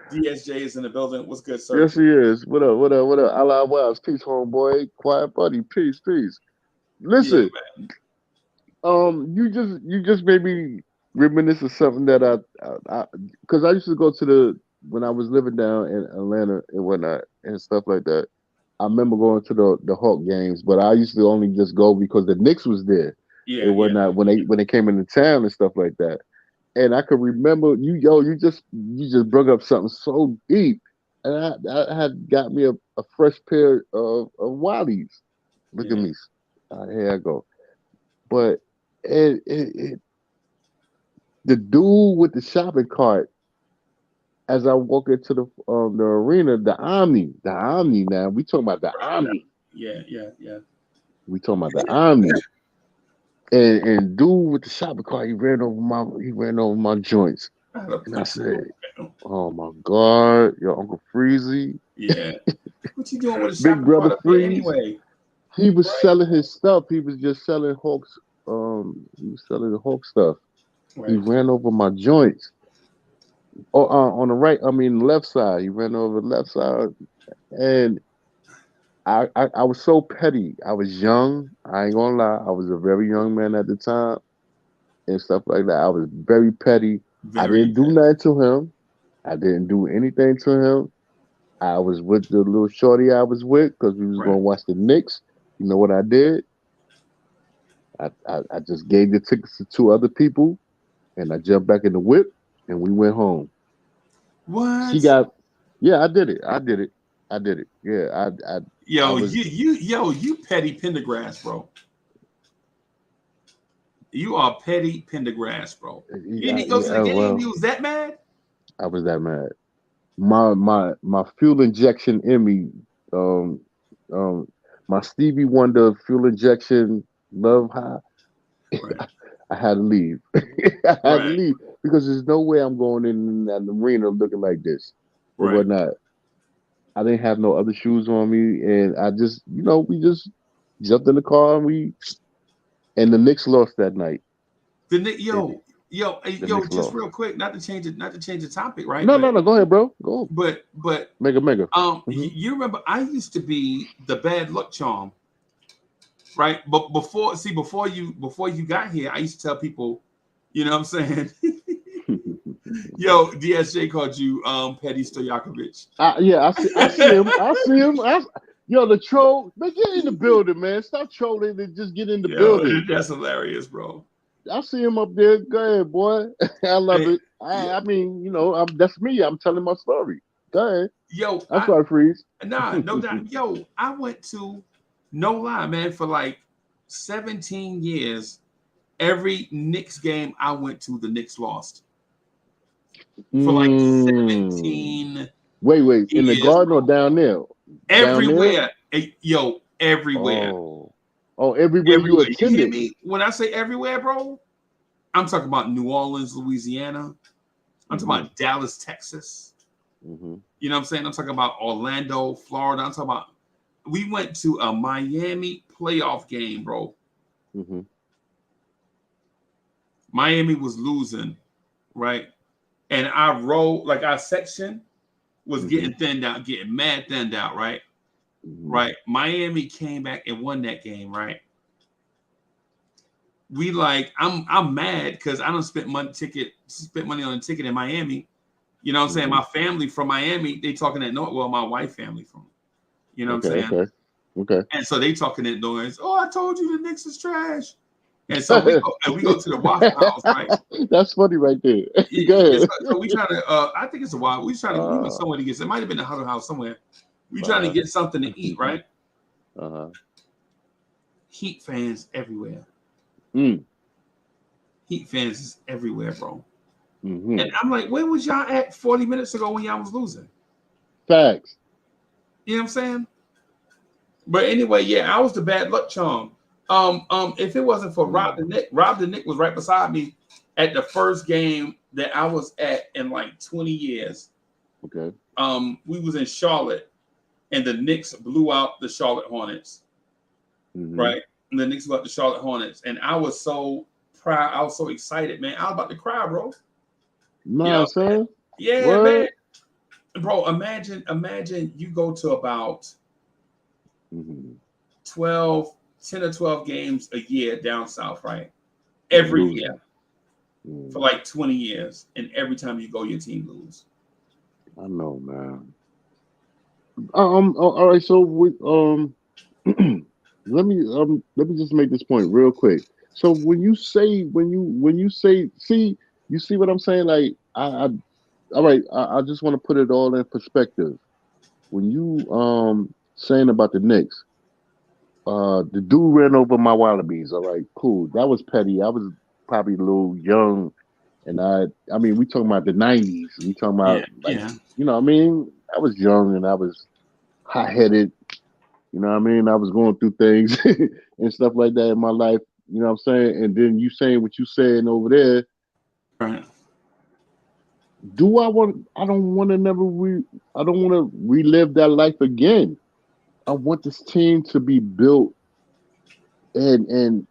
DSJ is in the building. What's good, sir? Yes, he is. What up? What up? What up? Allah Wives, peace, homeboy. Quiet buddy, peace, peace. Listen, you just made me reminisce of something that because I used to go to when I was living down in Atlanta and whatnot and stuff like that. I remember going to the Hawk games, but I used to only just go because the Knicks was there and whatnot when they came into town and stuff like that. And I could remember you just brought up something so deep, and I had got me a fresh pair of Wallies. Look at me, here I go. But the dude with the shopping cart, as I walk into the arena, the Omni. Now we talking about the Omni. Yeah. We talking about the Omni. And dude with the shopping cart, he ran over my joints. And I said, "Oh my God, your Uncle Freezie." Yeah. What you doing with a Big shopping brother cart up there Freeze? anyway? He was selling his stuff. He was just selling Hawks. He was selling the Hawk stuff. Right. He ran over my joints. On the right, left side. He ran over the left side, and I was so petty. I was young. I ain't gonna lie. I was a very young man at the time and stuff like that. I was very petty. I didn't do nothing to him. I didn't do anything to him. I was with the little shorty I was with because we was gonna watch the Knicks. You know what I did? I just gave the tickets to two other people, and I jumped back in the whip, and we went home. What? Yeah, I did it. Yeah, you petty Pendergrass, bro. You are petty Pendergrass, bro. You didn't go to the game. You was that mad? I was that mad. My fuel injection in me, my Stevie Wonder fuel injection love high. Right. I had to leave. I had to leave because there's no way I'm going in that arena looking like this or whatnot. I didn't have no other shoes on me, and I just, we just jumped in the car and the Knicks lost that night. The Knicks, just real quick, not to change the topic, right? No, go ahead, bro. Go. But mega. You remember I used to be the bad luck charm, right? But before you got here, I used to tell people, you know what I'm saying? Yo, DSJ called you Petty Stojakovic. Yeah, I see him. Yo, the troll, man, get in the building, man. Stop trolling and just get in the building. That's hilarious, bro. I see him up there. Go ahead, boy. I love it. I mean, that's me. I'm telling my story. Go ahead. Yo, I'm sorry, Freeze. Nah, no doubt. Yo, I went to, no lie, man, for like 17 years. Every Knicks game I went to, the Knicks lost. For like 17. Wait, in the Garden or down there? Everywhere. Yo, everywhere. Oh, everywhere you attended. You hear me? When I say everywhere, bro, I'm talking about New Orleans, Louisiana. I'm talking about Dallas, Texas. Mm-hmm. You know what I'm saying? I'm talking about Orlando, Florida. I'm talking about, we went to a Miami playoff game, bro. Mm-hmm. Miami was losing, right? And our section was getting thinned out, getting mad thinned out, right? right? Miami came back and won that game, right? We like, I'm mad because I don't spent money on a ticket in Miami. You know what I'm saying? My family from Miami, they talking that noise. Well, my wife family from, you know what I'm saying? Okay. And so they talking that noise. Oh, I told you the Knicks is trash. And so we go to the Waffle House, right? That's funny right there. Go ahead. So we trying to, I think it's a while. We went somewhere to get. It might have been the Huddle House somewhere. We trying to get something to eat, right? Heat fans everywhere. Heat fans is everywhere, bro. And I'm like, where was y'all at 40 minutes ago when y'all was losing? Facts. You know what I'm saying? But anyway, yeah, I was the bad luck charm. If it wasn't for Rob the Knick was right beside me at the first game that I was at in like 20 years. Okay. We was in Charlotte, and the Knicks blew out the Charlotte Hornets. Right? And the Knicks blew out the Charlotte Hornets, and I was so proud. I was so excited, man. I was about to cry, bro. No, son. Yeah, what? Man. Bro, imagine you go to about 10 or 12 games a year down south, right? Every year for like 20 years, and every time you go, your team lose. I know, man. All right. So let me just make this point real quick. So when you say, see, you see what I'm saying? Like, all right. I just want to put it all in perspective. When you saying about the Knicks, the dude ran over my Wallabies. All right, cool. That was petty. I was probably a little young, and I mean, we talking about the '90s. We talking about you know what I mean? I was young and I was hot-headed. You know what I mean? I was going through things and stuff like that in my life. You know what I'm saying? And then you saying what you saying over there. Right. I don't want to relive that life again. I want this team to be built and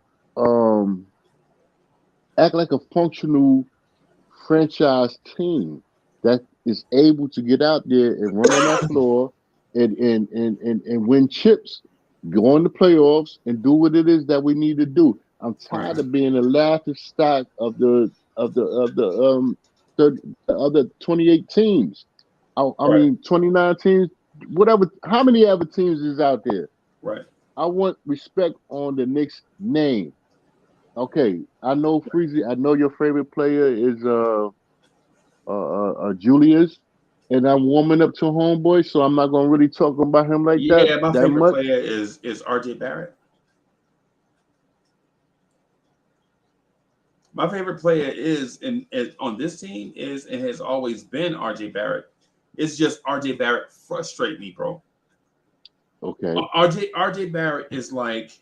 act like a functional franchise team that is able to get out there and run on that floor and win chips, go in the playoffs, and do what it is that we need to do. I'm tired of being the laughing stock of the other 28 teams. I mean 29 teams, whatever. How many other teams is out there? Right. I want respect on the Knicks name. Okay, I know Freezie. I know your favorite player is Julius, and I'm warming up to homeboy, so I'm not gonna really talk about him like that. Yeah, my favorite player is RJ Barrett. My favorite player is on this team is and has always been RJ Barrett. It's just RJ Barrett frustrate me, bro. Okay. RJ Barrett is like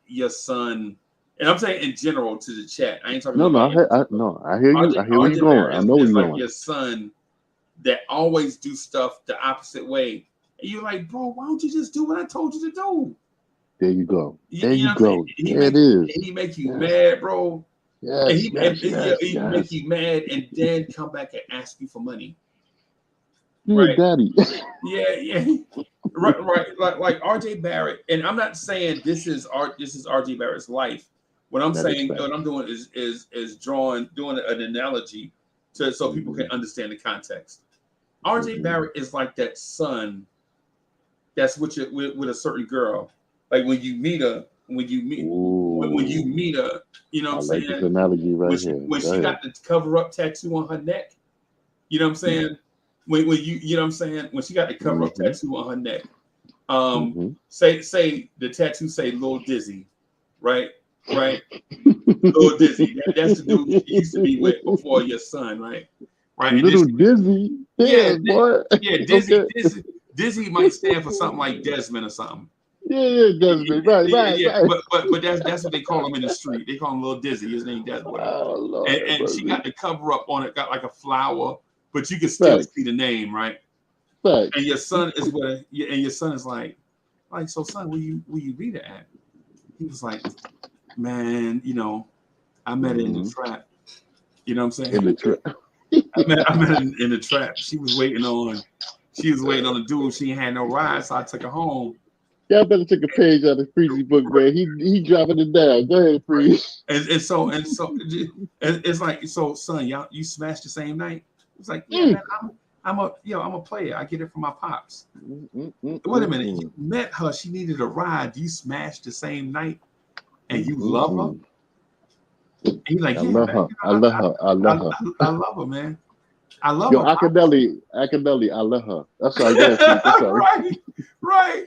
your son, and I'm saying in general to the chat. I ain't talking about I hear you. I hear where you're going. I know where you're going. Your son that always do stuff the opposite way. And you're like, bro, why don't you just do what I told you to do? There you go. There you you go. There it is. He make you mad, bro. Yes, he make you mad and then come back and ask you for money. Right, daddy. Yeah. Right. Like RJ Barrett, and I'm not saying this is RJ Barrett's life. What I'm saying, what I'm doing is doing an analogy so people can understand the context. RJ Barrett is like that son that's with a certain girl. Like when you meet her, when you meet her, you know what I'm saying? This analogy when she got the cover up tattoo on her neck, you know what I'm saying? When you know what I'm saying? When she got the cover up tattoo on her neck, say the tattoo say Lil Dizzy, right? Lil Dizzy. That's the dude you used to be with before your son, right? Little Dizzy. Boy. Yeah, Dizzy. Okay. Dizzy might stand for something like Desmond or something. Yeah, Desmond. Right. But that's what they call him in the street. They call him Lil Dizzy. His name Desmond. Oh, Lord, and she got the cover up on it, got like a flower, but you can still see the name, right? And your son is like, so son, will you be there at? He was like, man, I met her in the trap. You know what I'm saying? In the trap. I met her in the trap. She was waiting on she was waiting on the dude. She ain't had no ride, so I took her home. Y'all better take a page out of Freezie book, man. He dropping it down. Go ahead, Freeze. And so it's like, so son, you smashed the same night. It's like, yeah, man, I'm a player. I get it from my pops. Wait a minute, you met her. She needed a ride. You smashed the same night, and you love her. And he's like, yeah, I love man, her. I love her. I love her. I love her, man. I love Yo, her. Akadeli, I love her. That's all I got. That's all. Right.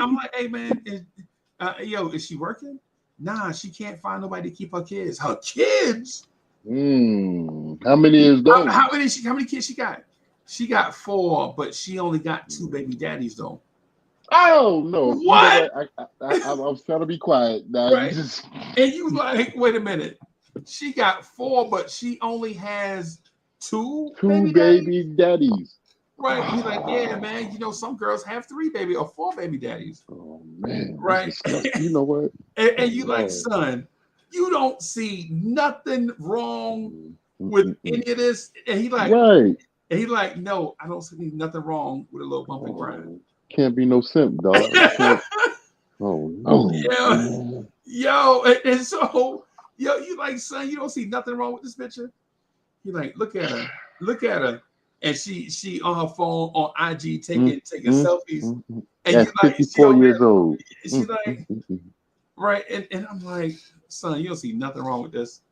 I'm like, hey, man, is she working? Nah, she can't find nobody to keep her kids. Her kids? How many is those? How many kids she got? She got 4, but she only got 2 baby daddies though. Oh no! What? I was trying to be quiet. Now right. you just... And you like, wait a minute. She got 4, but she only has 2 baby daddies. Right. He's like, yeah, man. You know, some girls have 3 baby or 4 baby daddies. Oh man. Right. You know what? and you like, son, you don't see nothing wrong with any of this. And he like, right. And he like, no, I don't see nothing wrong with a little bump and grind. Can't be no simp, dog. Oh no. Yeah. Yo, and so you like, son, you don't see nothing wrong with this picture. He like, look at her. And she on her phone on IG taking selfies. And that's you like, 54 years old. She like, right. And I'm like, son, you don't see nothing wrong with this.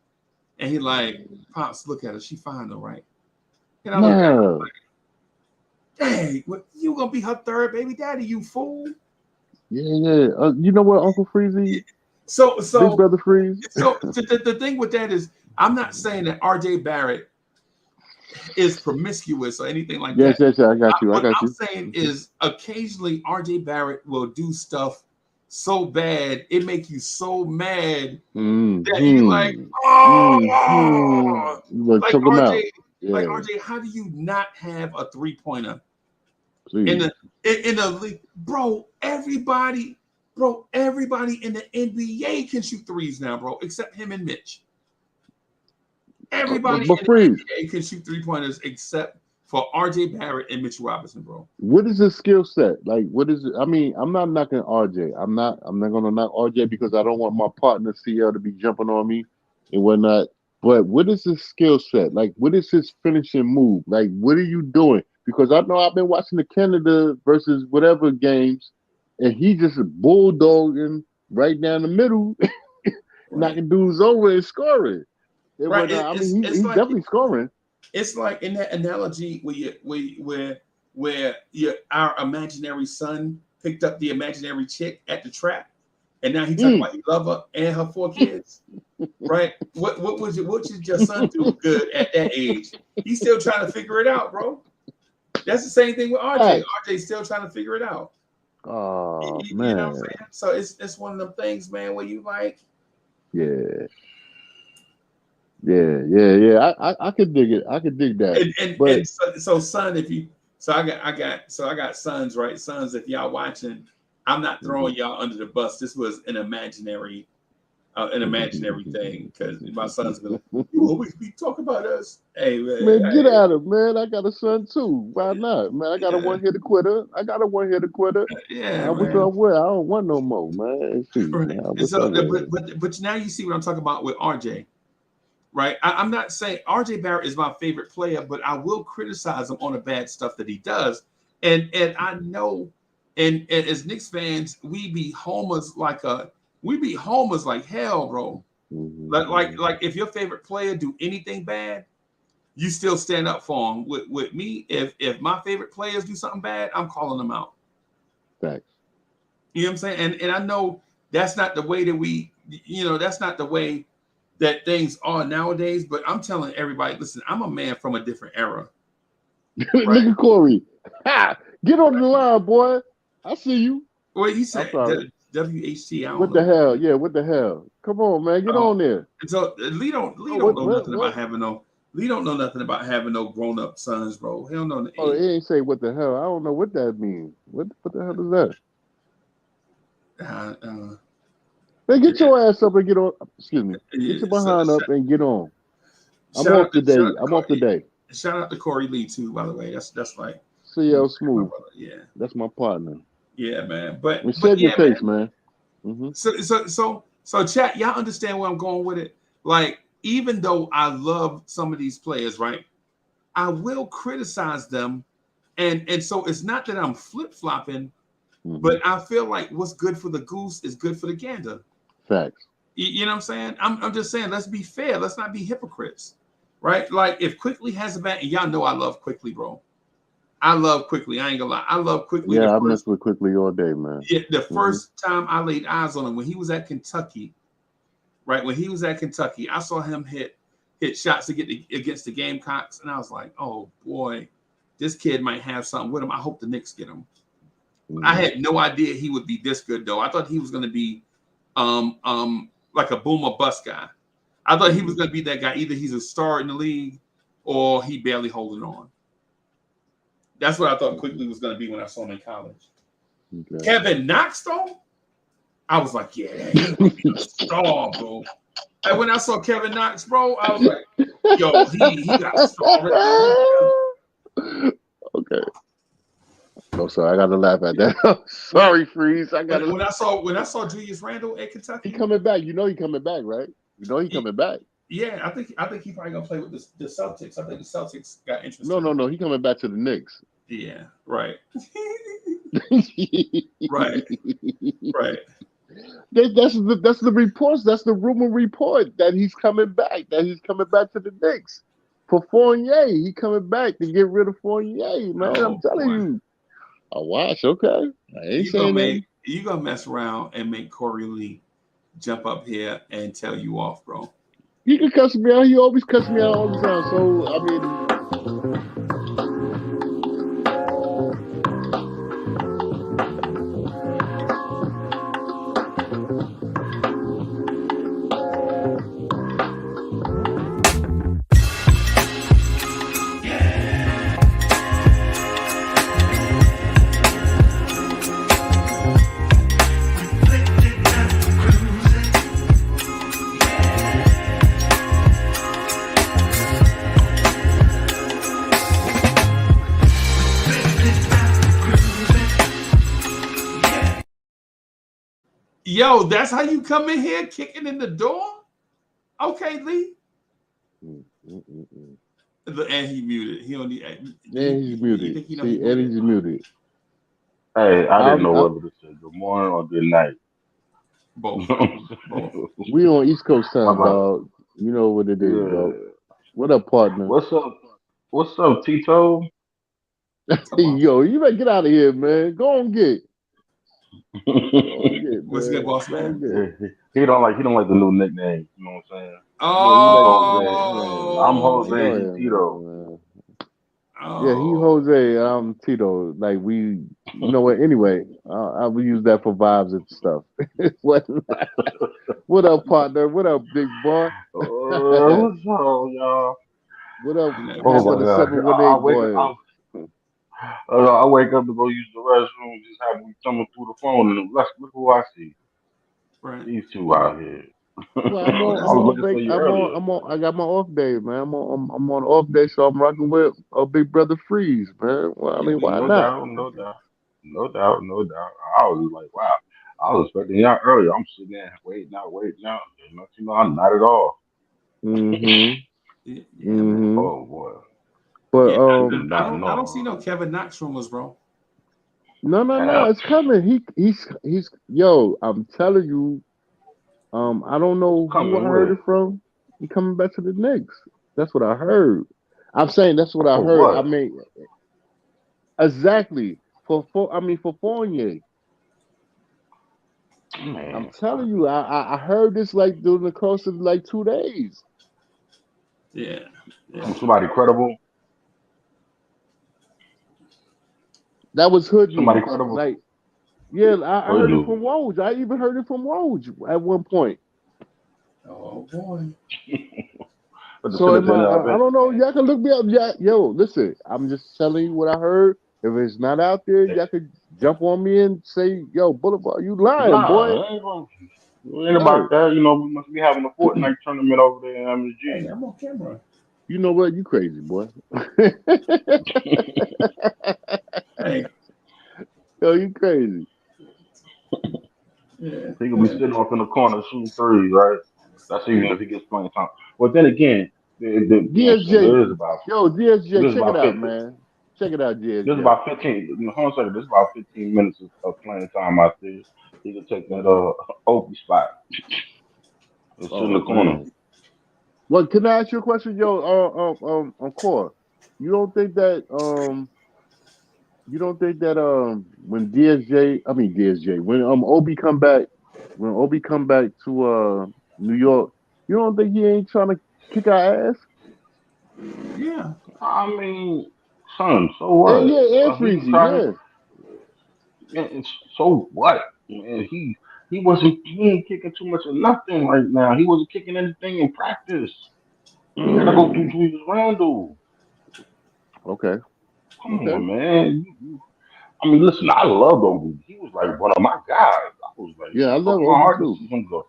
And he like, Pops, look at her. She fine though, right? And I look at her like, dang, what, you gonna be her 3rd baby daddy, you fool? Yeah. You know what, Uncle Freezie? So Big Brother Freeze. So the thing with that is, I'm not saying that RJ Barrett is promiscuous or anything like that. Yes, I got you. What I'm saying is, occasionally RJ Barrett will do stuff so bad it make you so mad that you like, like RJ. Yeah. Like RJ, how do you not have a 3-pointer in the league, bro? Everybody in the NBA can shoot threes now, bro, except him and Mitch. Everybody in the NBA can shoot 3-pointers except for RJ Barrett and Mitch Robinson, bro. What is his skill set? Like, what is it? I mean, I'm not knocking RJ. I'm not gonna knock RJ because I don't want my partner CL to be jumping on me and whatnot. But what is his skill set? Like, what is his finishing move? Like, what are you doing? Because I know I've been watching the Canada versus whatever games, and he just bulldogging right down the middle, knocking dudes over and scoring. Right. He's like, definitely scoring. It's like in that analogy where our imaginary son picked up the imaginary chick at the trap, and now he talking about he love her and her 4 kids. Right? What did your son do good at that age? He's still trying to figure it out, bro. That's the same thing with RJ. Right. RJ's still trying to figure it out. Oh you man. know what I'm saying? So it's one of them things, man, where you like, yeah. I could dig it. I could dig that. And so son, I got sons, right? Sons, if y'all watching, I'm not throwing y'all under the bus. This was an imaginary thing, because my son's gonna always be talking about us. Hey man, get out of man. I got a son too. Why not, man? I got a one-hitter quitter. Yeah, I don't want no more, man. See, right. man, So, but now you see what I'm talking about with RJ, right? I'm not saying RJ Barrett is my favorite player, but I will criticize him on the bad stuff that he does, and I know, and as Knicks fans, we be homers like hell, bro. Like if your favorite player do anything bad, you still stand up for him. With me, if my favorite players do something bad, I'm calling them out. Thanks. You know what I'm saying? And I know that's not the way that that's not the way that things are nowadays. But I'm telling everybody, listen, I'm a man from a different era. Right? Look at Corey. Get on the line, boy. I see you. Well, you said WHT. What the hell? Yeah, what the hell? Come on, man, get on there. So Lee don't know nothing about having no grown up sons, bro. He don't know. Oh, he ain't say what the hell. I don't know what that means. What the hell is that? Man, get your ass up and get on. Excuse me. Get your behind up and get on. I'm off today. Shout out to Corey Lee too, by the way. That's like CL Smooth. Yeah, That's my partner. yeah, man. But Shed your yeah, takes, man. man. So chat, y'all understand where I'm going with it? Like, even though I love some of these players, right? I will criticize them, and so it's not that I'm flip-flopping, but I feel like what's good for the goose is good for the gander. Facts. You know what I'm saying? I'm just saying, let's be fair. Let's not be hypocrites, right? Like, if Quickly has a bat, and y'all know I love Quickly, bro. I love Quickly. I ain't gonna lie. I love Quickly. Yeah, I mess with Quickly all day, man. Yeah, the first time I laid eyes on him, when he was at Kentucky, right? When he was at Kentucky, I saw him hit shots against the Gamecocks, and I was like, oh boy, this kid might have something with him. I hope the Knicks get him. I had no idea he would be this good, though. I thought he was going to be like a boom or bust guy. I thought he was going to be that guy. Either he's a star in the league or he barely holding on. That's what I thought Quickly was going to be when I saw him in college. Okay. Kevin Knox, though, I was like, yeah, he's going to be a star, bro. And when I saw Kevin Knox, bro, I was like, yo, he got a star. Okay. No, sorry, I got to laugh at that. Sorry, Freeze. When I saw Julius Randle at Kentucky, he coming back. You know he coming back, right? You know he coming back. Yeah, I think he probably gonna play with the Celtics. I think the Celtics got interested. No. He coming back to the Knicks. Yeah, right. right. That's the reports. That's the rumor report that he's coming back. That he's coming back to the Knicks for Fournier. He coming back to get rid of Fournier, man. I'm telling you. Oh, watch. Okay, I ain't saying that. You gonna mess around and make Corey Lee jump up here and tell you off, bro. He can cuss me out. He always cuss me out all the time. So I mean. Yo, that's how you come in here kicking in the door? Okay, Lee. And he muted. He only. And he's muted. And he's muted. Hey, I didn't know whether to say good morning or good night. Both. We on East Coast time, dog. You know what it is, bro. What up, partner? What's up, Tito? Yo, you better get out of here, man. Go on, get. What's good, boss man? He don't like the new nickname. You know what I'm saying? Oh, I'm Jose. He's Tito. Yeah, he Jose. I'm Tito. Like you know what? Anyway, I will use that for vibes and stuff. What up, partner? What up, big boy? What's up, y'all? What up? Oh my God! I wake up to go use the restroom, just happen to be coming through the phone, and look who I see. Right. These two out here. Well, I got my off day, man. I'm on off day, so I'm rocking with big brother Freeze, man. Well, I mean, why not? No doubt. I was like, wow. I was expecting y'all earlier. I'm sitting there waiting out. You know, I'm not at all. Oh boy. But I don't see no Kevin Knox rumors, bro. No, it's coming. He's yo. I'm telling you. I don't know who I heard it from. He coming back to the Knicks. That's what I heard. I'm saying that's what I heard. What? I mean, exactly for Fournier. Man. I'm telling you, I heard this like during the course of like 2 days. Yeah. Somebody credible. That was hood news. Somebody credible. Like, yeah, I heard it from Woj. I even heard it from Woj at one point. Oh boy. So I don't know. Y'all can look me up. Yo, listen. I'm just telling you what I heard. If it's not out there, y'all can jump on me and say, "Yo, Boulevard, you lying, boy." Ain't about that. You know, we must be having a Fortnite tournament over there in MSG. Hey, I'm on camera. You know what? You crazy, boy. Hey, Yo, you crazy. yeah, He could be sitting off in the corner shooting threes, right? That's even if he gets playing time. But then again, you know what I'm saying, DSJ, it DSJ, is check it about out, 15. man. Check it out, This is DSJ. about 15. Hold on a second. This is about 15 minutes of playing time out there. He could take that Opie spot and sit in Oh the corner. man. Well, can I ask you a question, yo? Core. You don't think that when DSJ, when Obi come back to New York, you don't think he ain't trying to kick our ass? yeah. I mean, son, so And what? yeah, and He Freezy, trying. yeah. Man, so what? Man, he ain't kicking too much of nothing right now. He wasn't kicking anything in practice. He gotta go do Julius Randle. Okay, Come okay. on, man. I mean, listen, I love Obi. He was like one of my guys. I was like, Yeah, I it broke love my Obi heart to too. see him go.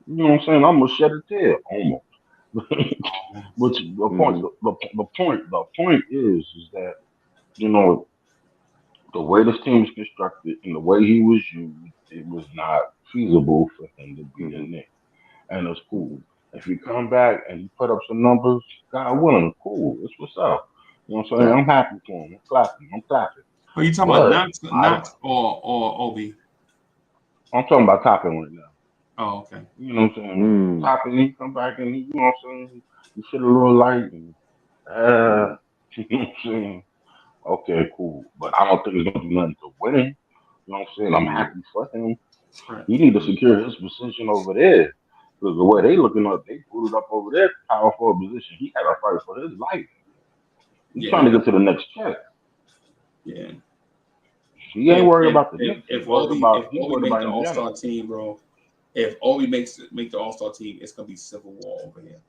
You know what I'm saying? I'm gonna shed a tear almost. But Hmm. the point is that you know the way this team is constructed and the way he was used, it was not feasible for him to be a Hmm. Knick. And it's cool. Hmm. If you come back and you put up some numbers, God willing, cool. That's what's up. You know what I'm saying? Right. I'm happy for him. I'm clapping. I'm clapping. Are you talking about But Knox, I don't. Knox or Obi? I'm talking about topping right now. Oh, okay. You know what I'm saying? Mm. Topping, he come back and he, you know what I'm saying? He shit a little light and Hmm. you know what I'm saying? Okay, cool. But I don't think it's gonna do nothing to win him. You know what I'm saying? I'm Hmm. happy for him. Right. He need to Hmm. secure his position over there. Because the way they looking up, they booted up over there, power forward position. He got to fight for his life. He's trying Yeah. to get to the next check. Yeah. He ain't worried If about the Knicks. if Obi He worried make about the All Indiana. Star team, bro. If Obi make the All Star team, it's gonna be civil war over here.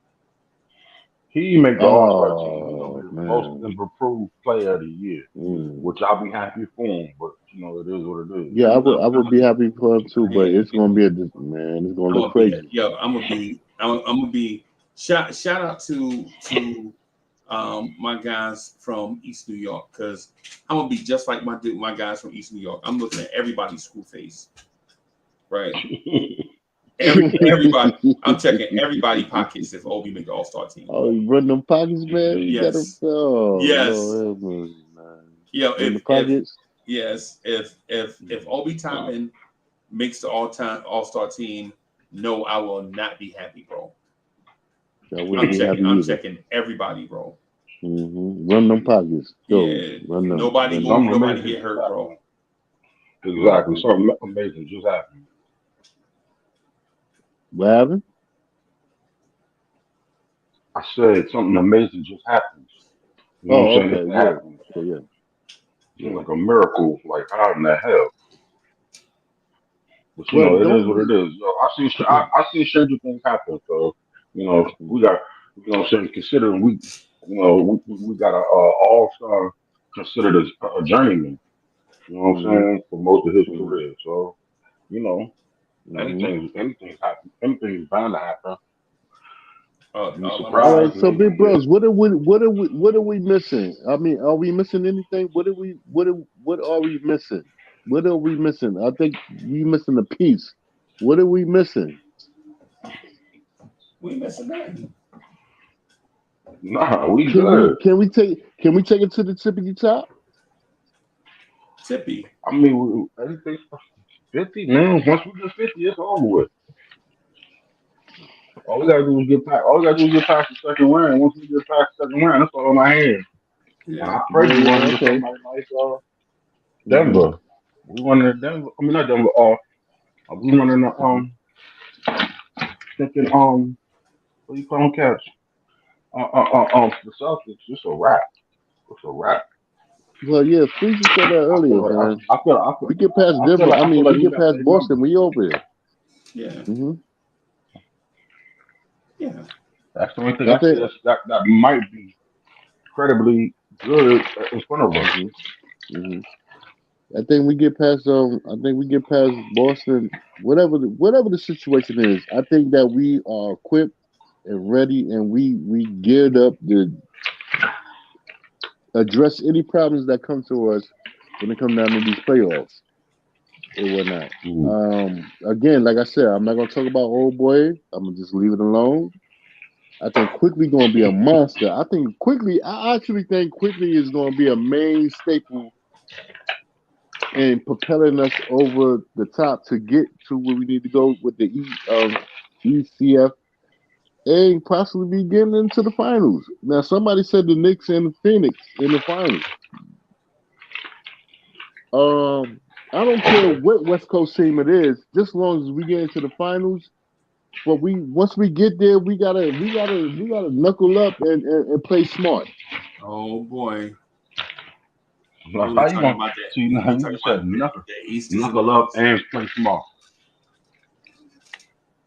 He make the All Star team. He's gonna Oh be the most man. improved player of the year, Mm. which I'll be happy for him. But you know, it is what it is. Yeah, I'm I would be happy for him too, but yeah, it's gonna be man. It's gonna I'm look gonna be crazy. yo. I'm gonna be shout out to my guys from East New York because I'm gonna be just like my guys from East New York. I'm looking at everybody's school face, right? Everybody. I'm checking everybody pockets if Obi make the All Star team, Oh, bro. you run them pockets, man. You gotta. Yes, Oh yes. Lord, have mercy, man. Yo, Run the if pockets. yes, if Obi Toppin makes the All Star team, no, I will not be happy, bro. I wouldn't be happy I'm either. checking everybody, bro. Run them pockets. Go. Yeah, Run them. nobody Run them. move, Something nobody amazing get just hurt, bro. happened. Exactly. Something amazing just happened. What happened? I said something amazing just happened. You know what I'm Oh, saying? If okay. it Yeah. happens, So yeah. it seems Yeah. like a miracle. Like how in the hell? But you Well, know, it is don't what it we? is. Yo, I seen stranger things happen. So you know, we got you know what I'm saying. Considering you know we got a all star considered a journeyman. You know what I'm Hmm. saying for most of his Hmm. career. So you know, Hmm. anything's happen. Anything's bound to happen. Be All I'm All gonna right. surprised. say, So, Maybe big yeah. bros, what are we missing? I mean, are we missing anything? What are we missing? What are we missing? I think we missing a piece. What are we missing? we missing nothing. Nah, we Can we good. can we take can we take it to the tippity top? Tippy. I mean, anything's 50, man. Once we get 50, it's over with. All we gotta do is get past. All we gotta do is get past the second round. Once we get past the second round, that's all in my hands. And Yeah. I pray Yeah, we yeah, run into okay. somebody like Hmm. Denver. We run into Denver. I mean, not Denver. We run into thinking what do you call them cats? The Celtics. It's a wrap. It's a wrap. Well, yeah, Freezy said that I earlier, feel like man. We get past I feel Denver. like I I mean, feel if like we we get got past their Boston, number. we over there. Yeah. Hmm. Yeah. That's the only thing I I see think. that might be incredibly good in front of us. Hmm. Hmm. I think we get past. I think we get past Boston. Whatever the situation is, I think that we are equipped. and ready, and we geared up to address any problems that come to us when it comes down to these playoffs and whatnot. Again, like I said, I'm not gonna talk about old boy. I'm gonna just leave it alone. I think Quickly gonna be a monster. I actually think Quickly is gonna be a main staple in propelling us over the top to get to where we need to go with the ECF and possibly be getting into the finals. Now, somebody said the Knicks and the Phoenix in the finals. I don't care what West Coast team it is, just as long as we get into the finals. But once we get there, we gotta knuckle up and play smart. Oh boy. Now, how you gonna see? Now you said knuckle up and play small.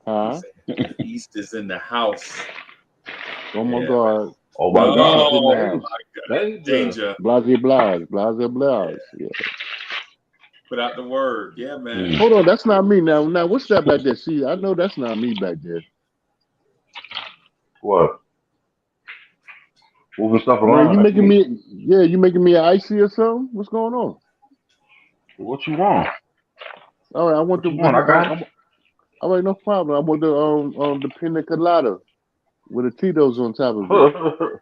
Huh? East is in the house. Oh my God! Oh my God! Oh my God! Danger. Blase. Yeah. Put out the word. Yeah, man. Hold on, that's not me now. Now, what's that back there? See, I know that's not me back there. What? Moving stuff Man, around. you making me icy or something? What's going on? What you want? All right, I want What you want? I got it. all right, no problem. I want the pina colada with the Tito's on top of it.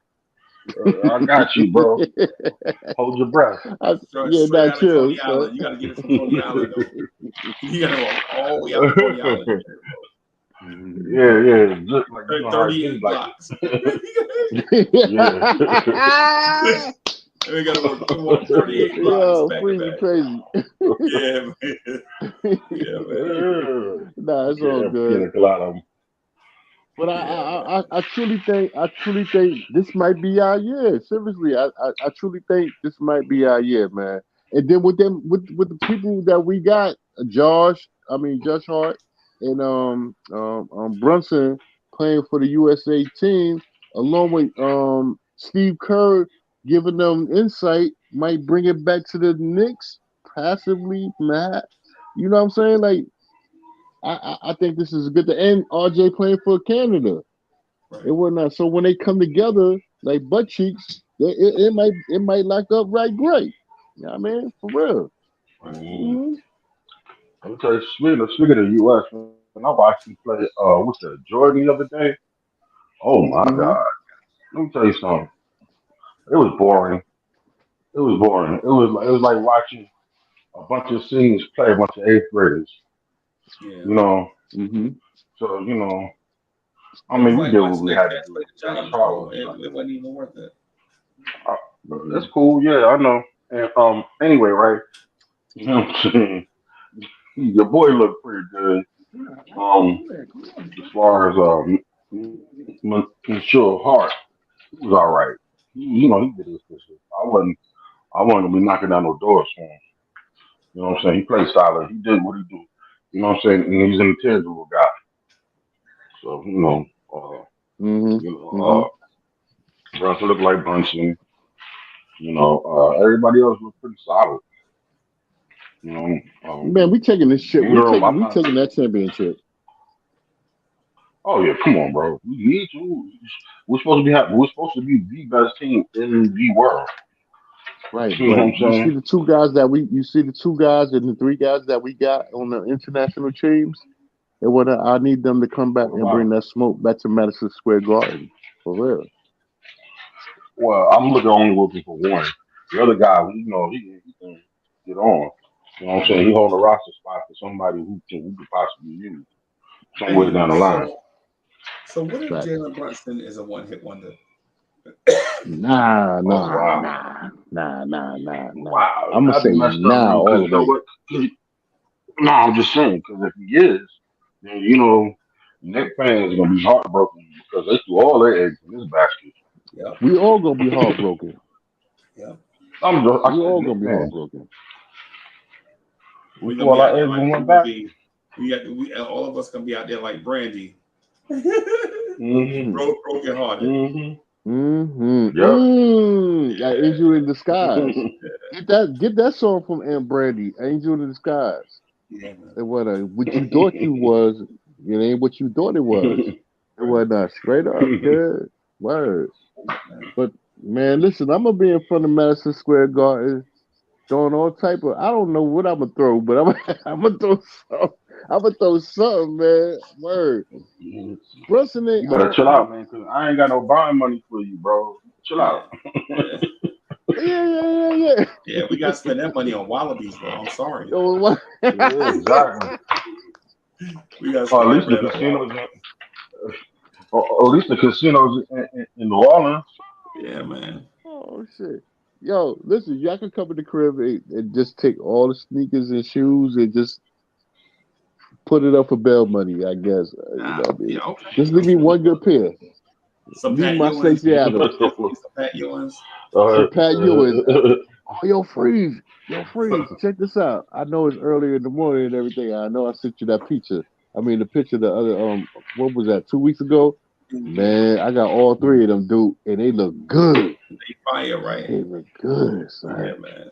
I got you, bro. Hold your breath. Straight out of Coney Island. You got to get it from Coney Island, though. You got to go all the way out to Coney Island. Yeah. Just like 38 blocks. Yeah. We got to walk 38 blocks back to back. Crazy. Yeah, man. Yeah, man. Nah, it's all good. But I truly think this might be our year. Seriously, I truly think this might be our year, man. And then with the people that we got, Josh Hart and Brunson playing for the USA team, along with Steve Kerr giving them insight, might bring it back to the Knicks, possibly not. You know what I'm saying? Like, I think this is a good thing. And RJ playing for Canada. Right. It whatnot. So when they come together like butt cheeks, it might lock up right great. You know what I mean? For real. Mm-hmm. Let me tell you, speaking of US, when I watched him play what's that, Jordan the other day? Oh my God. Let me tell you something. It was boring. It was like watching a bunch of seniors play a bunch of eighth graders. Yeah. You know. So, I mean, we did what we had to do. It wasn't even worth it. That's cool. Yeah, I know. And anyway, right? You know what I'm saying? Your boy looked pretty good. As far as mature heart, he was all right. He did his shit. I wasn't gonna be knocking down no doors for him. You know what I'm saying? He played solid. He did what he do. You know what I'm saying? And he's an intangible guy. So Brunson looked like Brunson. Everybody else was pretty solid. Man, we taking this shit. We taking that championship. Oh yeah, come on, bro. We need to. We're supposed to be the best team in the world. Right. You know what I'm saying? You see the two guys and the three guys that we got on the international teams. And I need them to come back and bring that smoke back to Madison Square Garden. For real. Well, I'm only looking for one. The other guy, he can get on. You know what I'm saying? He hold a roster spot for somebody who could possibly use somewhere down the line. So what if Jalen Brunson is a one-hit wonder? Nah. Wow. I'm gonna say nah all the way. No, I'm just saying because if he is, then Knicks fans are gonna be heartbroken because they threw all their eggs in this basket. Yeah. We all gonna be heartbroken. Yeah. We all gonna be heartbroken. We threw all our eggs in one basket. All of us gonna be out there like Brandy. Broken hearted. Like Angel in Disguise. Get that song from Aunt Brandy, Angel in Disguise. Yeah, man. What you thought you was, it ain't what you thought it was. It was not straight up, good word. But man, listen, I'm gonna be in front of Madison Square Garden throwing all type of. I don't know what I'm gonna throw, but I'm I'm gonna throw something. I'm gonna throw something, man. Word, You Brunson. I better don't. chill out, man, because I ain't got no buying money for you, bro. Chill Yeah, out. yeah, Yeah. yeah. We got to spend that money on Wallabies, bro. I'm sorry. Yo, what? Yeah, exactly. We got to Or at spend that least the bread on casinos, Wallabies. or at least the casinos in New Orleans. Yeah, man. Oh shit. Yo, listen, y'all can come in the crib and just take all the sneakers and shoes and just put it up for bail money, I guess. You know what I Yeah, mean? okay. Just leave me one good pair. Some Leave Pat my Ewins. Stacey Adams. Definitely some Pat Ewins. Some Uh, Pat Ewins. Oh, yo, Freeze. Yo, Freeze. Check this out. I know it's earlier in the morning and everything. I know I sent you that picture. I mean, the picture the other, what was that, 2 weeks ago? Yeah, Man, I got all three of them, dude, and they look good. they fire, right? They look good, Yeah, son. man.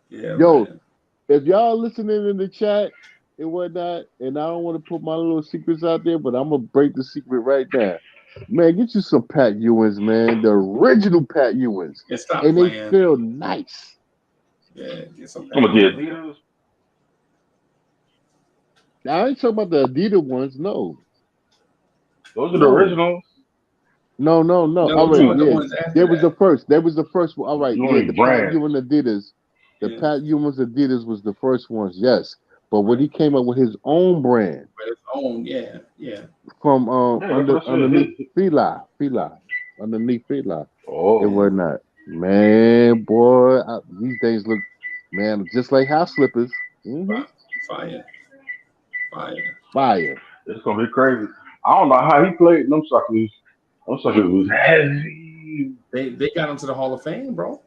Yeah, Yo, man. if y'all listening in the chat and whatnot, and I don't want to put my little secrets out there, but I'm gonna break the secret right now. Man, get you some Pat Ewins, man. The original Pat Ewins. And stop And they playing. feel nice. Yeah, get some some Pat of the Ewins. Adidas. Now, I ain't talking about the Adidas ones. No. Those are the No. originals. No. No, All we're talking right, about the Mm. yeah. ones after There was the that. first. There was the first one. All right, You yeah. only The Pat brands. Ewins Adidas. The Yeah, Pat Ewins Adidas was the first ones, yes. But when he right. came up with his own brand But it's own, yeah, yeah. from Yeah, that's what I said. underneath Fila, underneath Fila, it Oh, was Yeah. not. Man, boy, these things look, man, just like house slippers. Fi- Fire, fire. Fire. it's gonna be crazy. I don't know how he played them suckers. Them suckers was heavy. They got him to the Hall of Fame, bro.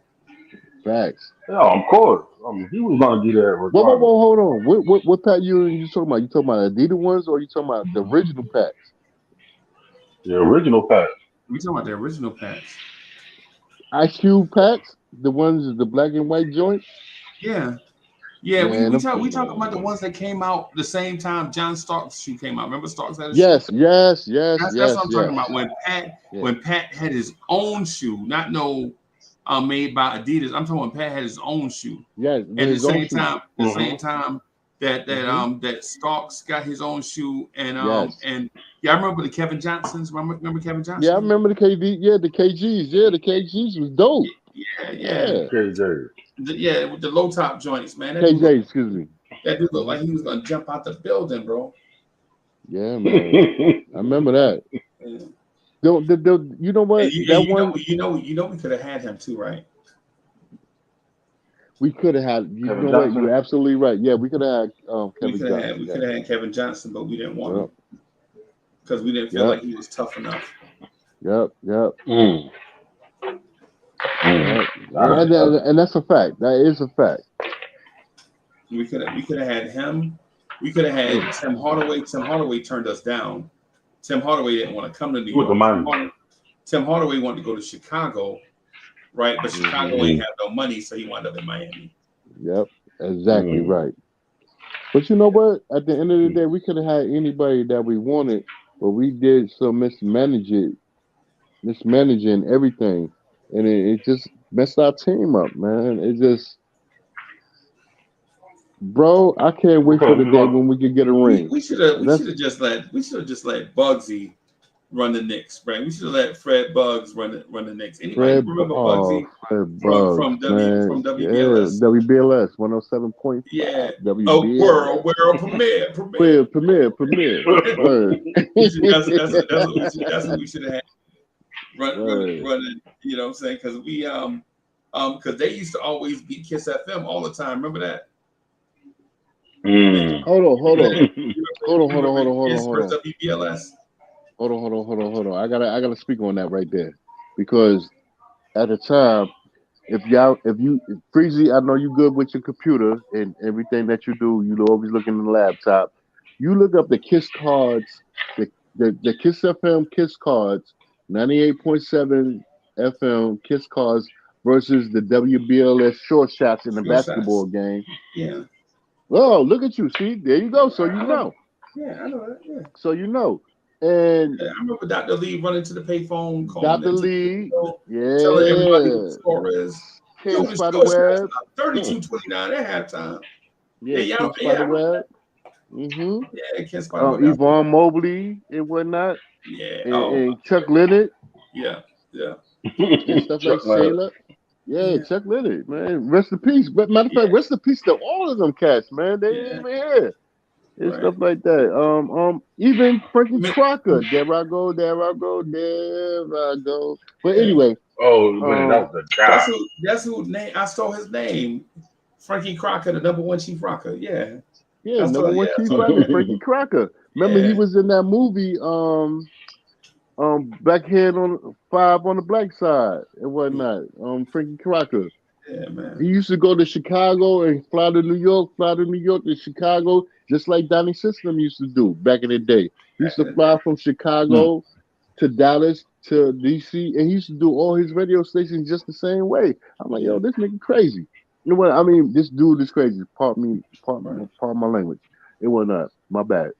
Facts. Yeah, of course. I mean, he was gonna get there regardless. Whoa, hold on. What Pat you talking about? You talking about Adidas ones or you talking about the original packs? The original pack. We talking about the original packs. Ice Cube packs? The ones, the black and white joint? Yeah, yeah. We Man, we them, talk we talking about the man. ones that came out the same time John Starks shoe came out. Remember Starks had a shoe? Yes, That's what I'm talking about. yeah. When Pat had his own shoe, not no made by Adidas. I'm talking when Pat had his own shoe. Yes, At with the his own same shoes. time, Mm-hmm. Hmm. that Starks got his own shoe Yes. and yeah, I remember the Kevin Johnsons. Remember Kevin Yeah, I Johnson? remember the KD. Yeah, the KGs. Yeah, the KGs was dope. Yeah, yeah, Yeah. KJ. yeah. With the low top joints, man. KJ, excuse me. That dude looked Hmm. like he was gonna jump out the building, bro. Yeah, man. I remember that. Yeah. You know And what? That one you know, we could have had him too, right? we could have had. You Kevin know what? Johnson. You're absolutely right. Yeah, we could have had Kevin We Johnson. could Yes. have had Kevin Johnson, but we didn't want him Yep. because we didn't feel Yep. like he was tough enough. Yep. Mm. Mm. Yep. I, And that's a fact. That is a fact. We could have had him. We could have had Tim Hardaway. Tim Hardaway turned us down. Tim Hardaway didn't want to come to New with the York. money. Tim Hardaway wanted to go to Chicago, right? But Chicago Hmm. ain't Mm. have no money, so he wound up in Miami. Yep. Exactly Mm. right. But you know what? At the end of the day, we could have had anybody that we wanted, but we did so mismanaging everything, and it just messed our team up, man. It just, bro, I can't wait for Because the we day want when we can get a ring. We should That's have just let Bugsy run the Knicks, right? We should have let Fred Bugs run the Knicks. Anybody remember Bugsy Fred Bugs, from man. Yeah, WBLS? WBLS 107.5. Yeah. Oh, WBLS. world premiere. Premiere. Word. That's what we should have had Word. running. You know what I'm saying? Because because they used to always beat Kiss FM all the time. Remember that? mm. Hold on. Remember that? You Hold remember on. Kiss versus WBLS? Hold on. I gotta speak on that right there. Because at the time, if Freezy, I know you good with your computer and everything that you do, you always looking in the laptop. You look up the Kiss cards, the Kiss FM Kiss cards, 98.7 FM Kiss cards versus the WBLS short shots in the Real shots. basketball game. Yeah. Oh, look at you. See, there you go. So I know. Yeah, I know that. Yeah. So you know. And Yeah, I remember Dr. Lee running to the payphone, calling Dr. into the Lee, radio, telling everybody who the yeah, score is. Yo, King the score is Spiderweb, 32-29 at halftime. yeah, Yeah, King yeah, I remember Spiderweb, that. Yeah, Ken Spiderweb. Yvonne Mobley and whatnot, Yeah. and Chuck Leonard Yeah. and stuff like Chuck Leonard. Shayla. Yeah, Yeah. Chuck Leonard, man. Rest in peace. But matter of fact, rest in peace to all of them cats, man. They ain't even here. And stuff like that. Even Frankie Crocker. There I go. But anyway, Oh man, that was the guy. That's who name I stole his name. Frankie Crocker, the number one chief rocker. Yeah. yeah, That's number one chief rocker, Frankie Crocker. Remember he was in that movie, Black Head on 5 on the Black Side and whatnot. Frankie Crocker. Yeah, man. He used to go to Chicago and fly to New York to Chicago, just like Donnie System used to do back in the day. He used to fly from Chicago to Dallas to DC, and he used to do all his radio stations just the same way. I'm like, yo, this nigga crazy. You know what? I mean, this dude is crazy. Pardon my language. It was not. My bad.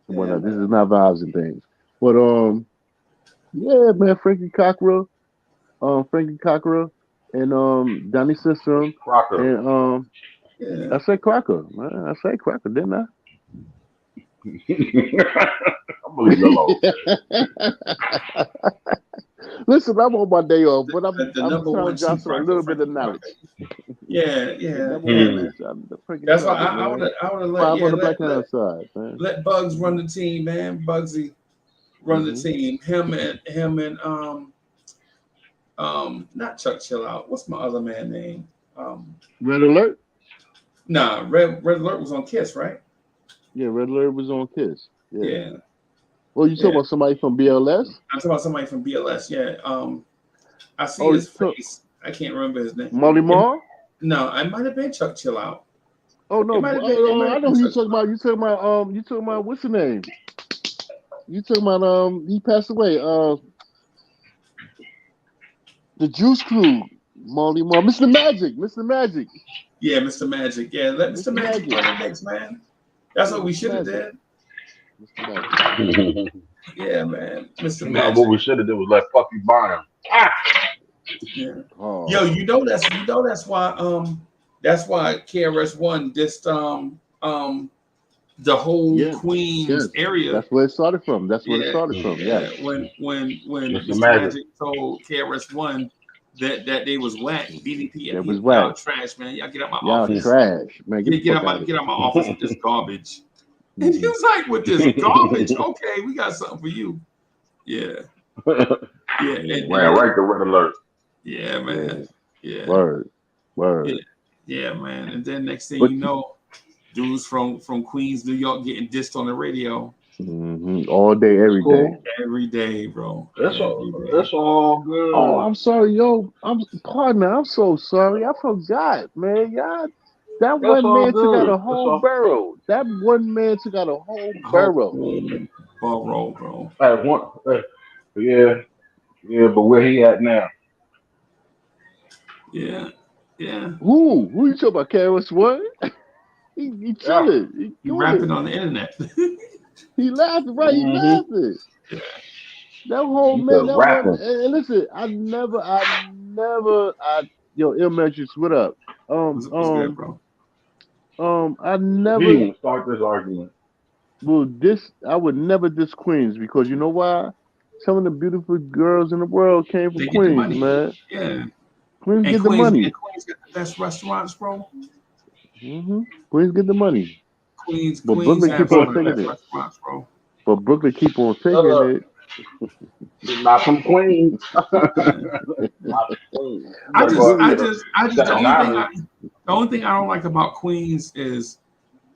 Whatnot. This is not vibes and things. But yeah, man, Frankie Cochran, and Donnie System, Crocker. and I said Crocker, man. I said Crocker, didn't I? I believe you alone. Listen, I'm on my day off, but I'm number trying to drop a little bit of knowledge. Yeah. That's why I would have let Bugs run the team, man. Bugsy run the team. Him and not Chuck Chill Out. What's my other man name? Red Alert? Nah, Red Alert was on Kiss, right? Yeah, Red Alert was on Kiss. Yeah. Well, you talking about somebody from BLS? I'm talking about somebody from BLS, yeah. I see his face. I can't remember his name. Molly Marr? No, I might have been Chuck Chill Out. Oh no, I know who you talking about. You talking about what's the name? You talking about he passed away. The Juice Crew, Molly Marr, Mr. Magic. Yeah, Mr. Magic. Yeah, let Mr. Magic run the Knicks, man. That's what we should have did. Mr. Magic. Yeah, man. Mr. Magic. What we should have did was let Puffy buy him. Yeah. Oh. Yo, that's why KRS-One dissed the whole Queens area. That's where it started from. Yeah. When Mr. Magic told KRS-One that they was whack, BDP, that was whack. Y'all trash, man. Y'all get out my office. Trash, man. Get out my office with this garbage. And he was like, with this garbage, okay, we got something for you. Yeah. Man, right to Red Alert. Yeah, man. Yeah. Word. Yeah, man. And then next thing you know, dudes from Queens, New York getting dissed on the radio. Mm-hmm. All day, every day. Every day, bro. That's all good. Oh, I'm sorry, yo. I'm so sorry. I forgot, man. Y'all. That one man took out a whole borough. Borough, bro. Yeah, but where he at now? Yeah. Who you talking about, KRS-One? He chilling. He rapping on the internet. He laughing, right? He laughing. Yeah. That whole man. And listen, I never. Yo, Elementary, what up? What's good, bro? I never didn't start this argument. Well, I would never diss Queens because you know why? Some of the beautiful girls in the world came from Queens, man. Yeah. Queens get the money. And Queens get the best restaurants, bro. Mm-hmm. Queens get the money. Queens Brooklyn have keep on some of the taking best restaurants, bro. But Brooklyn keep on taking it. Not from Queens. The only thing I don't like about Queens is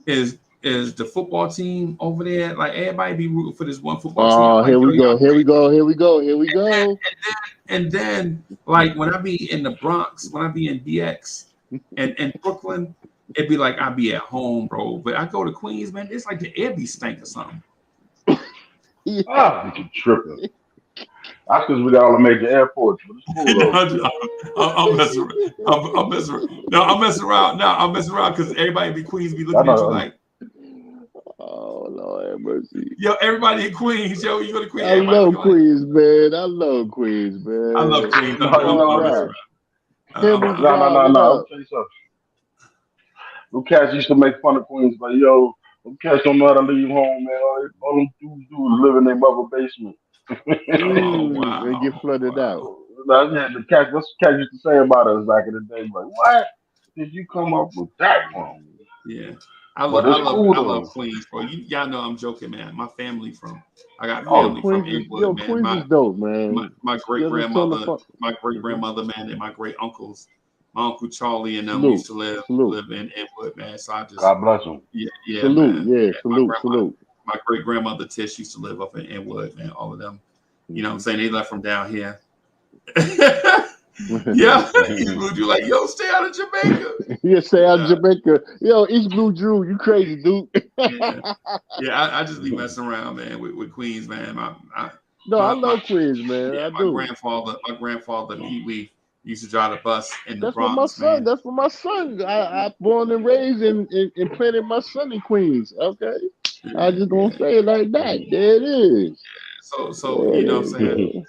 the football team over there. Like everybody be rooting for this one football team. Here we go. And then like when I be in the Bronx, when I be in BX and Brooklyn, it'd be like I be at home, bro. But I go to Queens, man, it's like the air be stink or something. You tripping. That's because we got all the major airports. I'm messing around. No, I'm messing around. No, I'm messing around because everybody in Queens be looking at you like, oh Lord. have mercy. Yo, everybody in Queens, yo, you go to Queens. I Everybody love looking like, Queens, man. I love Queens, man. I love Queens. No, I'm, you I'm know honest, that. Henry bro. Brown, what No. Let up? me tell you something. Them cats used to make fun of Queens, like, yo, them cats don't know how to leave home, man. All them dudes do is live in their mother basement. Oh They get wow, flooded out. wow. That's what the cats used to say about us back in the day. Like, what did you come up with that from? Yeah, But it's cool I love though. Queens, bro. Y'all know I'm joking, man. My family from, I got Yeah, family from Queens is Inwood, man. Queens is dope, man. My great Yeah, just on the grandmother, front. man, and my great uncles, my uncle Charlie and them Salute, used to live salute, in Inwood, man. So I just, God bless them. yeah, salute. man. Yeah, Yeah, salute, salute. my great grandmother Tish used to live up in Inwood, man. All of them, you know what I'm saying? They left from down here. Yeah, East Blue Drew like, yo, stay out of Jamaica. Yeah, say out Nah, Jamaica. Yo, East Blue Drew, you crazy, dude. yeah. I just be messing around, man, with Queens, man. No, I My love Queens, man. I do. my grandfather Pee Wee used to drive the bus in the That's what my Bronx, son. man. That's what my son. I born and raised and planted my son in Queens. Okay, I just gonna Yeah. say it like that. There it is. So There you it know what I'm is. saying?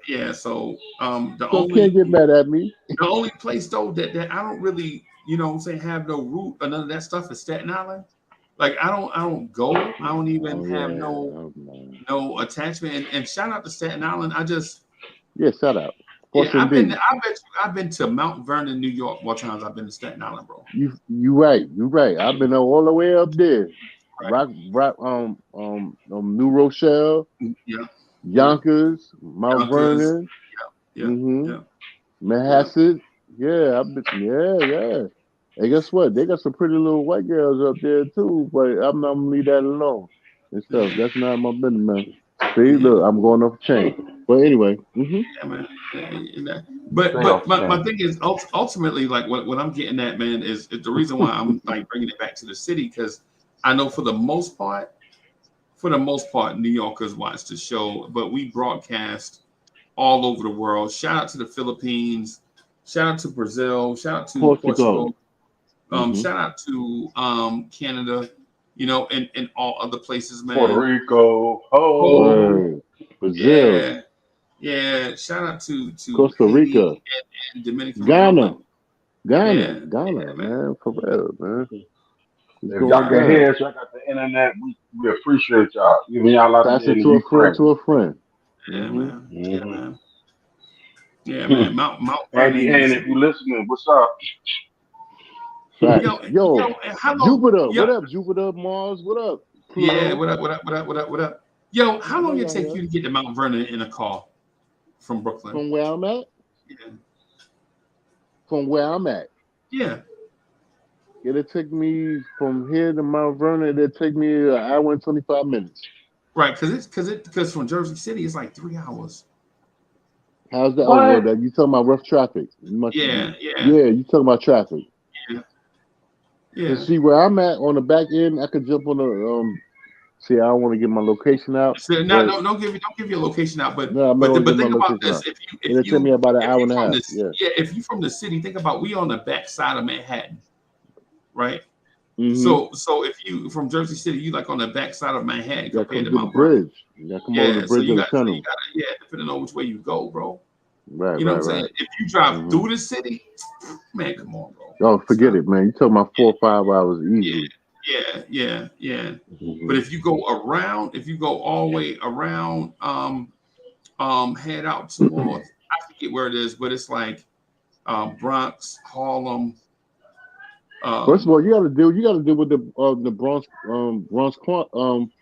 Yeah. So So can't get mad at me. the only place though that I don't really, you know what I'm saying, have no root or none of that stuff is Staten Island. Like I don't go. I don't even Oh have yeah. Oh, man. no attachment. And shout out to Staten Island. Yeah, shout out. Of course, I've been indeed. I've been to Mount Vernon, New York more times I've been to Staten Island, bro. You right. You right. I've been all the way up there. Right. New Rochelle, Yeah. Yonkers, Mount Yonkers. Vernon, Yeah. Yeah. Yeah. Manhasset. Yeah, I've been. Yeah. And guess what? They got some pretty little white girls up there too. But I'm not gonna leave that alone and stuff. Yeah. That's not my business, man. See, Yeah. look, I'm going off the chain. But anyway, Yeah, man. But Stay off the my chain. thing is ultimately like what I'm getting at, man, is the reason why I'm like bringing it back to the city because I know for the most part, New Yorkers watch the show, but we broadcast all over the world. Shout out to the Philippines, shout out to Brazil, shout out to Portugal. Portugal, shout out to Canada, and all other places, man. Puerto Rico. Oh. Word. Brazil, Yeah. Shout out to Costa Haiti Rica, and Dominican Ghana, Republic. Ghana, Yeah, man. man, for real, man. It's If y'all going can down. hear us, y'all got the internet. We appreciate y'all. Even y'all out Pass there it in the to a friend, Ukraine. to a friend. Yeah, man. Yeah, Mm-hmm. man. Yeah, man. Mount Andy, Vernon. if you listening, what's up? Facts. Yo, How long? Jupiter, Yo, what up? Jupiter, Mars, what up? yeah, Pluto. what up? Yo, how I know long it y'all take here. you to get to Mount Vernon in a car from Brooklyn? From where I'm at? Yeah. From where I'm at. Yeah. It'll take me from here to Mount Vernon, it'll take me an hour and 25 minutes. Right, because from Jersey City it's like 3 hours. How's that? What? Oh, well, that you talking about rough traffic. Yeah. Yeah, you talking about traffic. Yeah. And see where I'm at on the back end, I could jump on the see, I don't want to get my location out. So now don't give your location out, but No, I'm not gonna but get my think about location this. out. If It'll take me about an hour and a half. Yeah. If you from the city, think about we on the back side of Manhattan, right? Mm-hmm. So if you from Jersey City, you like on the back side of Manhattan You gotta compared come to to the Mount Vernon. bridge. You gotta come over the bridge of the tunnel. Depending on which way you go, bro. Right, You know right, what I'm saying? right. If you drive through the city, man, come on, bro. Oh, forget it, man. You talking about 4 or 5 hours easily. Yeah. But if you go all the way around, head out towards I forget where it is, but it's like Bronx, Harlem. First of all, you gotta deal with the Bronx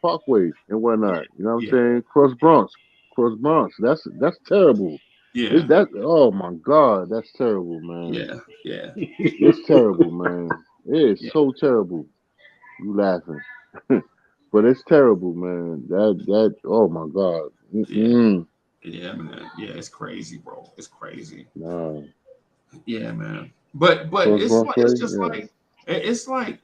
Parkway and whatnot. You know what I'm saying? Cross Bronx. That's terrible. Yeah. Oh my God, that's terrible, man. Yeah. It's terrible, man. It is so terrible. You laughing. But it's terrible, man. That oh my God. Mm-mm. Yeah, man. Yeah, it's crazy, bro. It's crazy. No. Yeah, man. But Cross Bronx way? it's like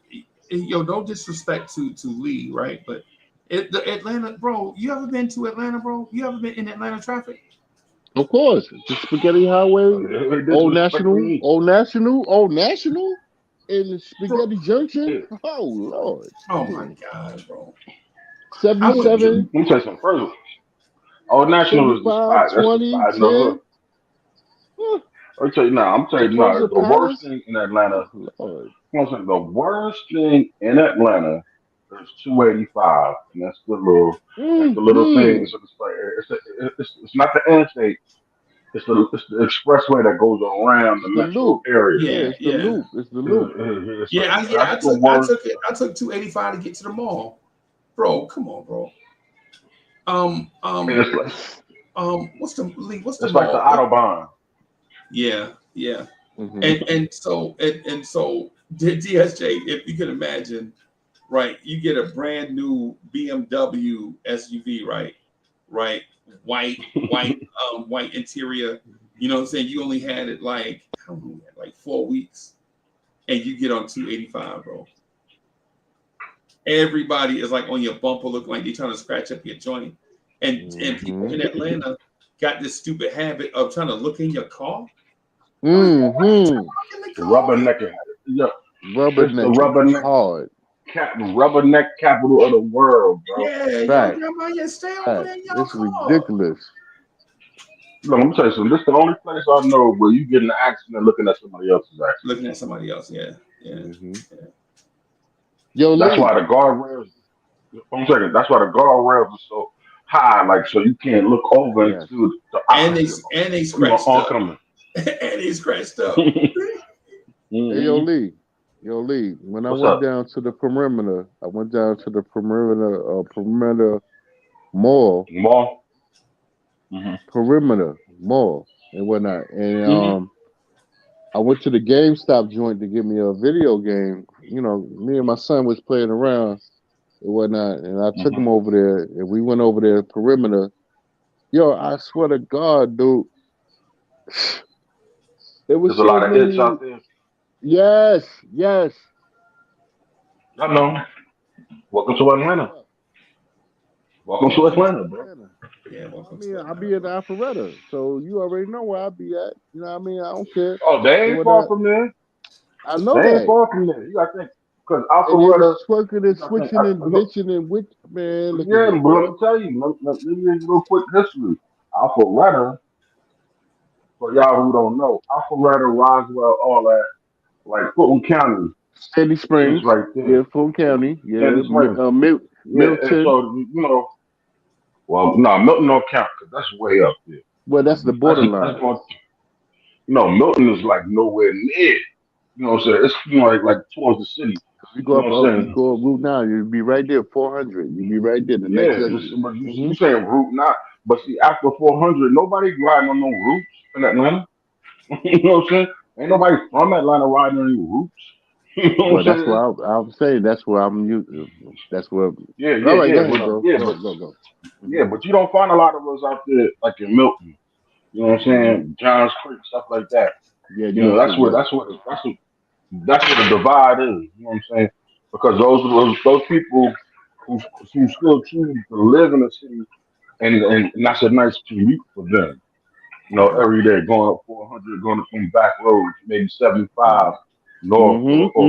yo, no disrespect to Lee, right? But the Atlanta, bro. You ever been to Atlanta, bro? You ever been in Atlanta traffic? Of course. The Spaghetti Highway, Old National, and the Spaghetti Junction. Oh Lord. Oh my God, bro. I think, 77, let me tell you something further. Old National is the 75, spot. That's the 20, spot in the hood. 10. Yeah, I'll tell you now. I'm telling you now. Caposa The worst Palace. thing in Atlanta. Lord. I'm saying the worst thing in Atlanta is 285, and that's the little thing. Mm-hmm. It's not the interstate. It's the expressway that goes around the It's the metro loop. area. Yeah, Yeah, it's the yeah, loop. It's the loop. That's the I worst. took it. I took 285 to get to the mall, bro. Come on, bro. Um, And um, what's the Lee? What's the it's like the mall? autobahn. Yeah, yeah. Mm-hmm. And so DSJ, if you can imagine, right? You get a brand new BMW SUV, right? Right, white interior. You know what I'm saying? You only had it like how long? Like 4 weeks, and you get on 285, bro. Everybody is like on your bumper, looking like they're trying to scratch up your joint, and people in Atlanta got this stupid habit of trying to look in your car. Like, bro, why you trying Mm-hmm. to look in the car? Rubbernecking. Yeah, it's the Rubbernecking hard. rubberneck capital of the world, bro. Yeah, yo, Fact. y'all might just stay over Fact. there in your It's car. ridiculous. Look, let me tell you something. This is the only place I know where you get in an accident looking at somebody else's accident. Looking at somebody else, yeah, yeah, Mm-hmm. yeah. Yo, That's Lee. why the guardrails. I'm saying that's why the guardrails are so high, like so you can't look over Yes. into the And they opposite. and they You know, scratched up, oncoming. and they scratched up. Hey, yo, hmm Lee. Yo, Lee. When I What's went up? down to the perimeter, I went down to the perimeter mall, Mall. hmm and whatnot. And hmm I went to the GameStop joint to get me a video game. You know, me and my son was playing around and whatnot, and I took hmm him over there, and we went over there perimeter. Yo, I swear to God, dude, there was There's a so lot of hits many. out there. Yes, yes. I know. Welcome to Atlanta. Welcome to Welcome to Atlanta, bro. Atlanta. Yeah, I welcome to mean, I'll Atlanta, be in bro. Alpharetta, so you already know where I'll be at. You know what I mean? I don't care. Oh, they And ain't what far from there. I know They ain't that. far from there. You got to think because And they Alpharetta. was twerking and You got to think. switching and Look, bitching and with man, look at yeah, here, but let boy. me tell you. Let me give you a real quick history. Alpharetta, for y'all who don't know, Alpharetta, Roswell, all that, like Fulton County, Sandy is Springs, right yeah, there. Fulton County, yeah, Sandy Springs. Yeah, and Milton. so well, no, Milton don't count because that's way up there. Well, that's the That's borderline. going. Milton is like nowhere near. You know what I'm saying? It's like towards the city. You You go know up, what I'm you saying? go up Route 9, you'll be right there, 400. You'll be right there, the next Yeah, exit. but Hmm. you saying Route 9, but see after 400, nobody riding on no routes in Atlanta. You know what I'm saying? Ain't nobody from Atlanta riding on any routes. You know Well, what I'm that's saying? why I'm saying that's where I'm used. That's where. Yeah, All yeah, right, go yeah, ahead, but bro. yeah, but Go. Hmm. yeah, but you don't find a lot of us out there like in Milton. You know what I'm Hmm. saying? Johns Creek, stuff like that. Yeah, John That's Street. where Yeah. that's where the divide is. You know what I'm saying? Because those people who still choose to live in the city, and that's a nice commute for them. Right. Every day going up 400, going up some back roads, maybe 75 north, or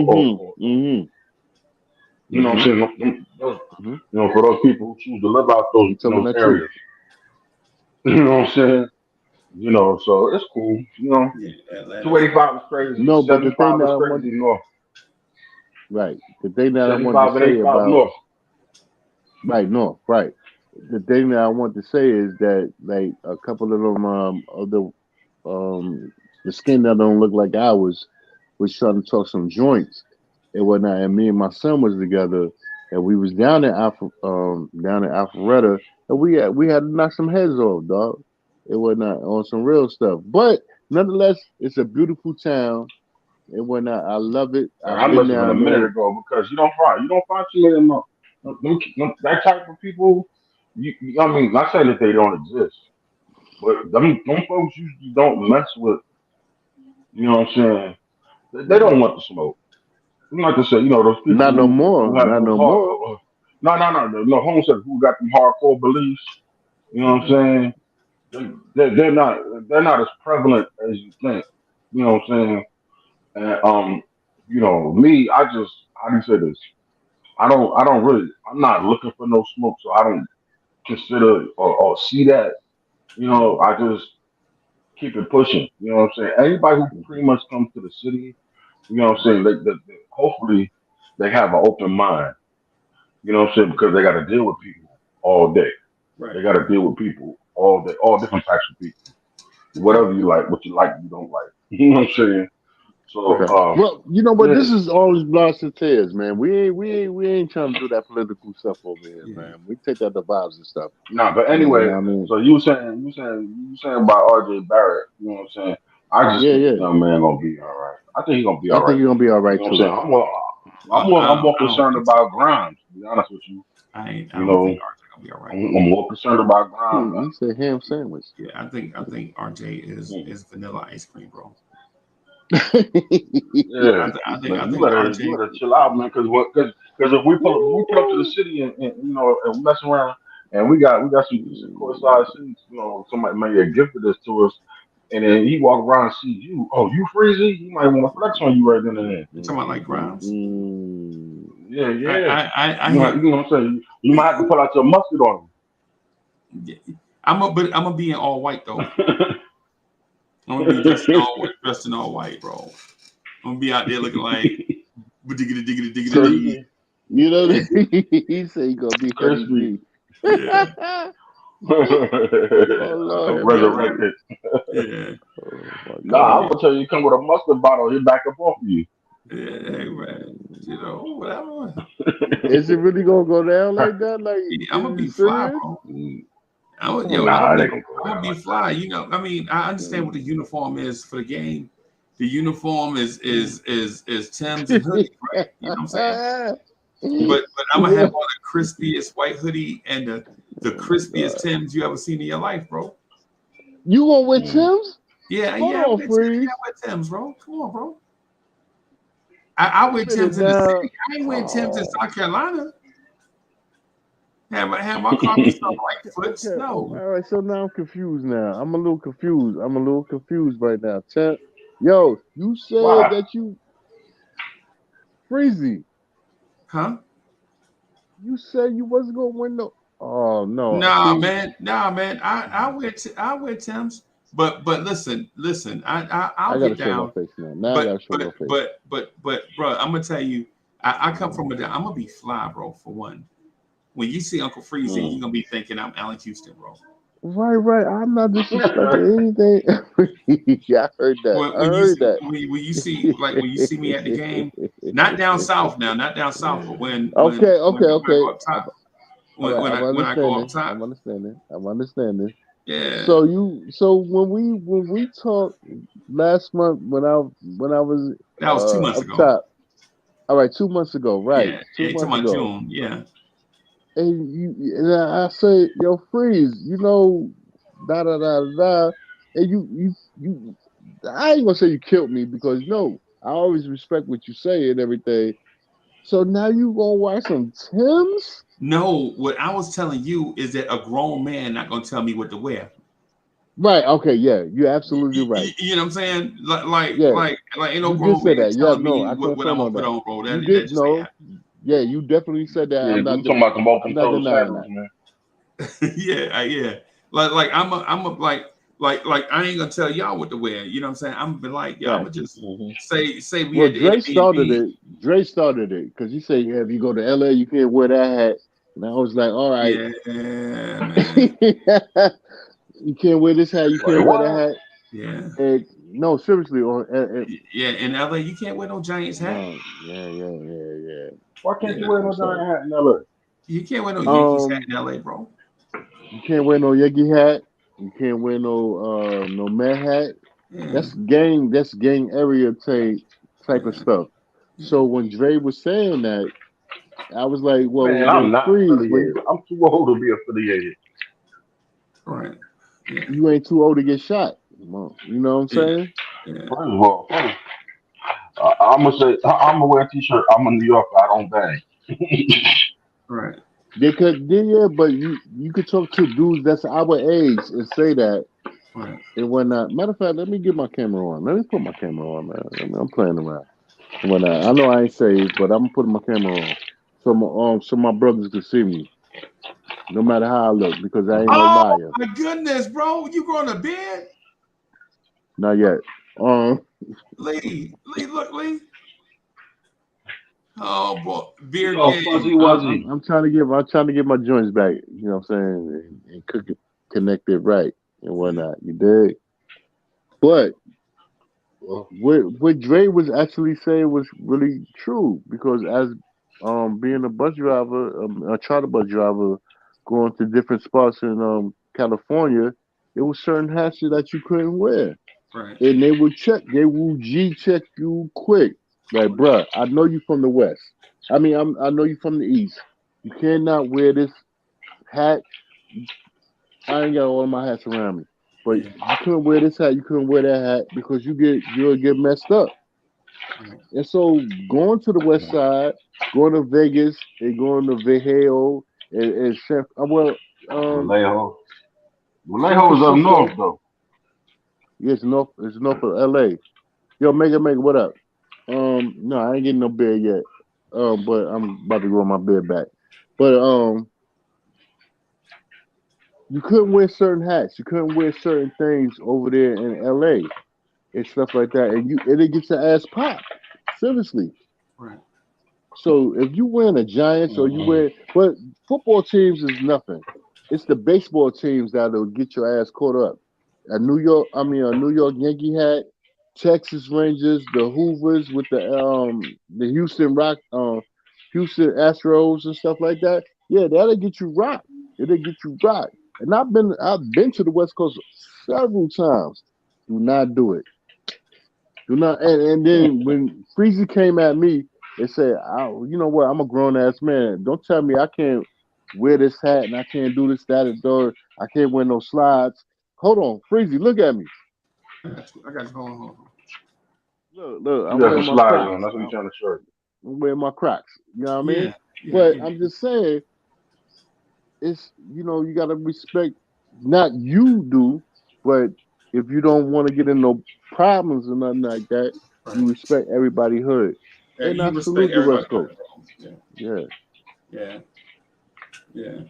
you know what I'm saying? Hmm. For those people who choose to live out those You in telling those the truth? areas, you know what I'm saying? So it's cool. Yeah, Atlanta's 285 is crazy, No, but the thing 75 that is I want, crazy north, right, the thing that I wanted to 75 and say 85 about, north. right, no, right, the thing that I want to say is that like a couple of them the skin that don't look like ours was trying to talk some joints and whatnot, and me and my son was together, and we was down in Alpharetta, and we had to knock some heads off, dog. It whatnot on some real stuff, but nonetheless, it's a beautiful town and whatnot. I love it. And I I've been must have been a down minute there. ago because you don't find too many of that type of people. I mean, not saying that they don't exist, but them folks usually don't mess with. You know what I'm saying? They don't want the smoke. You like to say, those people Not no who more. have Not those no hard, more. no homosexuals who got them hardcore beliefs. You know what I'm Hmm. saying? They're not as prevalent as you think. You know what I'm saying? And me, how do you say this? I'm not looking for no smoke, so I don't consider or see that. I just keep it pushing. You know what I'm saying? Anybody who pretty much comes to the city, what I'm saying, hopefully they have an open mind. You know what I'm saying? Because they got to deal with people all day. Right. They got to deal with people all day, all different types of people. Whatever you like, what you like, you don't like. You know what I'm saying? So, Okay. Well, you know what? yeah. This is always Blorange Tears, man. We ain't trying to do that political stuff over here, Yeah. man. We take out the vibes and stuff. Nah, but You anyway, know what I mean? so you saying about RJ Barrett, you know what I'm saying? I just Yeah, think the yeah. young man gonna be all right. I think he's gonna be I all think right. you're gonna be all You right know what I'm too. saying? I'm more I don't concerned think so. about Grimes, to be honest with you. I You don't know, think RJ gonna be all right. I'm more concerned about Grimes. He said ham sandwich. Yeah, I think RJ Mm. is vanilla ice cream, bro. Yeah, I you think you RJ. better chill out, man. Because if we pull up to the city and we mess around and we got some decent courtside seats, somebody may have gifted this to us, and then he walk around and see you. Oh, you Freezie? He might want to flex on you right then and there. You talking about like Grimes? Yeah, I yeah. I hear. You know what I'm saying? You might have to pull out your mustard on Yeah. But I'm gonna be in all white though. him. I'm gonna be dressed in all white, bro. I'm gonna be out there looking like diggity diggity diggity diggity. You know, he said he gonna be Honey Crispy. B. Yeah. Oh Lord, have mercy. Resurrected. Yeah. Oh my Nah, I'm God. gonna tell you, come with a mustard bottle, he'll back up off of you. Yeah, hey, man. Whatever. Is it really gonna go down like that? Like, I'm gonna is be it fly, serious? bro. Mm. I'm Nah, it ain't gonna go gonna down be like fly. I mean, I understand what the uniform is for the game. The uniform is Tim's and hoodie, right? You know what I'm saying? But I'm gonna Yeah. have on the crispiest white hoodie and the Oh my crispiest God. Tim's you ever seen in your life, bro. You gonna wear that. Tim's? Yeah, Hold I on, wear Freeze. Tim's, bro. Come on, bro. I wear Wait a minute Tim's in the now. city. I ain't wearing Tim's in Oh, South Carolina. Have my car be something like foots? okay. No. All right. So now I'm confused. Now I'm a little confused right now. Champ. Yo, you said Why? that you Freezy. Huh? You said you wasn't gonna win no. Oh no. Nah, See, man. I wear Tim's. But listen. I I'll gotta get show my down. face now. Now I But gotta show my face. bro, I'm gonna tell you, I come from I'm gonna be fly, bro. For one, when you see Uncle Freezie, you're gonna be thinking I'm Allen Houston, bro. Right. I'm not disrespecting anything. Yeah, I heard that. I When you heard that. when you see me at the game, not down south now, not down south, but when I Okay. go up top, All right, when I go up I'm top, understanding. yeah, So when we talked last month when I was that was 2 months up ago. top. All right, 2 months ago, right? Yeah, Two you talking months about ago. June? Yeah, And I say, yo, Freeze, da da da da, and you. I ain't gonna say you killed me because no, I always respect what you say and everything. So now you gonna wear some Tims? no. What I was telling you is that a grown man not gonna tell me what to wear. Right. Okay. Yeah. You're absolutely right. You know what I'm saying? Yeah. Ain't no You did grown say man that. Yeah. telling No, me I can't what I'm front gonna on put that. on, bro. You That did just ain't know. Yeah. You definitely said that. Yeah, I'm we not. talking about them I'm open not toe denying sandals, that. man. happening. Yeah. Like I'm a like I ain't gonna tell y'all what to wear. You know what I'm saying? I'm gonna be like, yo, I'm Right. gonna just Hmm. say we Well, at the Airbnb. Dre started it because he said, yeah, if you go to LA, you can't wear that hat. And I was like, all right. Yeah, man. You can't wear this hat. You Like can't wear that what? hat. Yeah. And no, seriously. Yeah, in LA, you can't wear no Giants hat. No. Yeah. Why can't you Yeah. wear I'm no sorry. giant hat in LA? You can't wear no Yankees hat Um, in LA, bro. you can't wear no Yankee hat. You can't wear no Met hat. Yeah. That's gang area type of Yeah. stuff. So when Dre was saying that, I was like, Man, well, I'm not Freeze, affiliated. I'm too old to be affiliated. Right. Yeah. you ain't too old to get shot. Well, you know what I'm Yeah. saying? Yeah. First of all, I'm gonna say I'm gonna wear a t-shirt. I'm a New Yorker. I don't bang. Right. But you could talk to dudes that's our age and say that Right. and whatnot. Matter of fact, let me get my camera on. Let me put my camera on, man. I'm playing around. When I know I ain't saved, but I'm putting my camera on. so my brothers could see me, no matter how I look, because I ain't no Oh liar. my goodness, bro! You growing a beard? Not yet. Lee, look, Lee. Oh boy, beard Oh, game. fuzzy wuzzy. I'm trying to get my joints back. You know what I'm saying? And cook it, connect it right and whatnot. You dig? But what Dre was actually saying was really true because as being a bus driver, a charter bus driver, going to different spots in California, there was certain hats that you couldn't wear, Right. and they will G check you quick. Like, bruh, I know you from the West. I know you from the East. You cannot wear this hat. I ain't got all of my hats around me, but Yeah. you couldn't wear this hat. You couldn't wear that hat because you'll get messed up. Right. And so going to the West Side, going to Vegas, and going to Vallejo and um, Vallejo. San Vallejo is up north Francisco. though. Yeah, it's north of LA. Yo, Mega, what up? No, I ain't getting no beer yet. But I'm about to grow my beard back. But you couldn't wear certain hats. You couldn't wear certain things over there in LA and stuff like that. And it gets your ass popped. Seriously. Right. So if you wearing a Giants or you wear, but football teams is nothing. It's the baseball teams that'll get your ass caught up. A New York Yankee hat, Texas Rangers, the Hoovers with the Houston Astros and stuff like that. Yeah, that'll get you rocked. It'll get you rocked. And I've been to the West Coast several times. Do not do it. Do not. And then when Freezie came at me and said, "You know what? I'm a grown ass man. Don't tell me I can't wear this hat and I can't do this, that, and third. I can't wear no slides." Hold on, Freezie, look at me. I got you. Hold on. Look. You I'm got some wearing my slides Crocs. on. That's what he's trying to show you. I'm wearing my Crocs. You know what I mean? Yeah. But I'm just saying, it's you gotta respect. Not you do, but if you don't want to get in no problems or nothing like that, you Right. respect everybody hood. And I You respect salute the everybody. West Coast. Yeah. Yeah. Yeah. Yeah.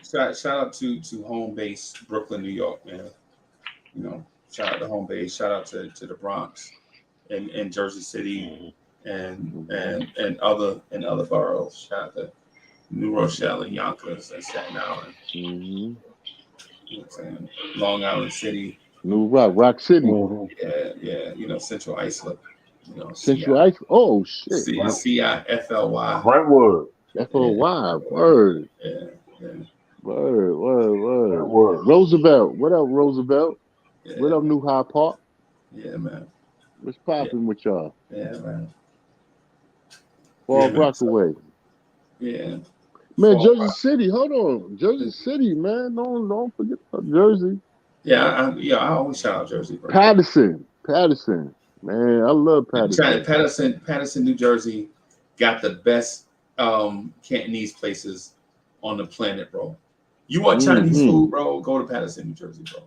Shout out to home base Brooklyn, New York, man. Shout out to home base. Shout out to the Bronx and Jersey City and other boroughs. Shout out to New Rochelle and Yonkers and Staten Island. Mm-hmm. You know what I'm saying? Long Island City. New Rock City. Yeah. Central Islip. Central Ice. Oh shit. CIFLY. Brentwood. FOY. Word. Yeah. Word. Brentwood. Roosevelt. What up, Roosevelt? Yeah. What up, New High Park? Yeah, man. What's popping with y'all? Yeah, man. Far Rockaway. Yeah. Man, Jersey City. Hold on. Jersey City, man. Don't forget about Jersey. Yeah, I always shout out Jersey, bro. Patterson. Man, I love Patterson. Patterson, New Jersey got the best Cantonese places on the planet, bro. You want Chinese food, bro? Go to Patterson, New Jersey, bro.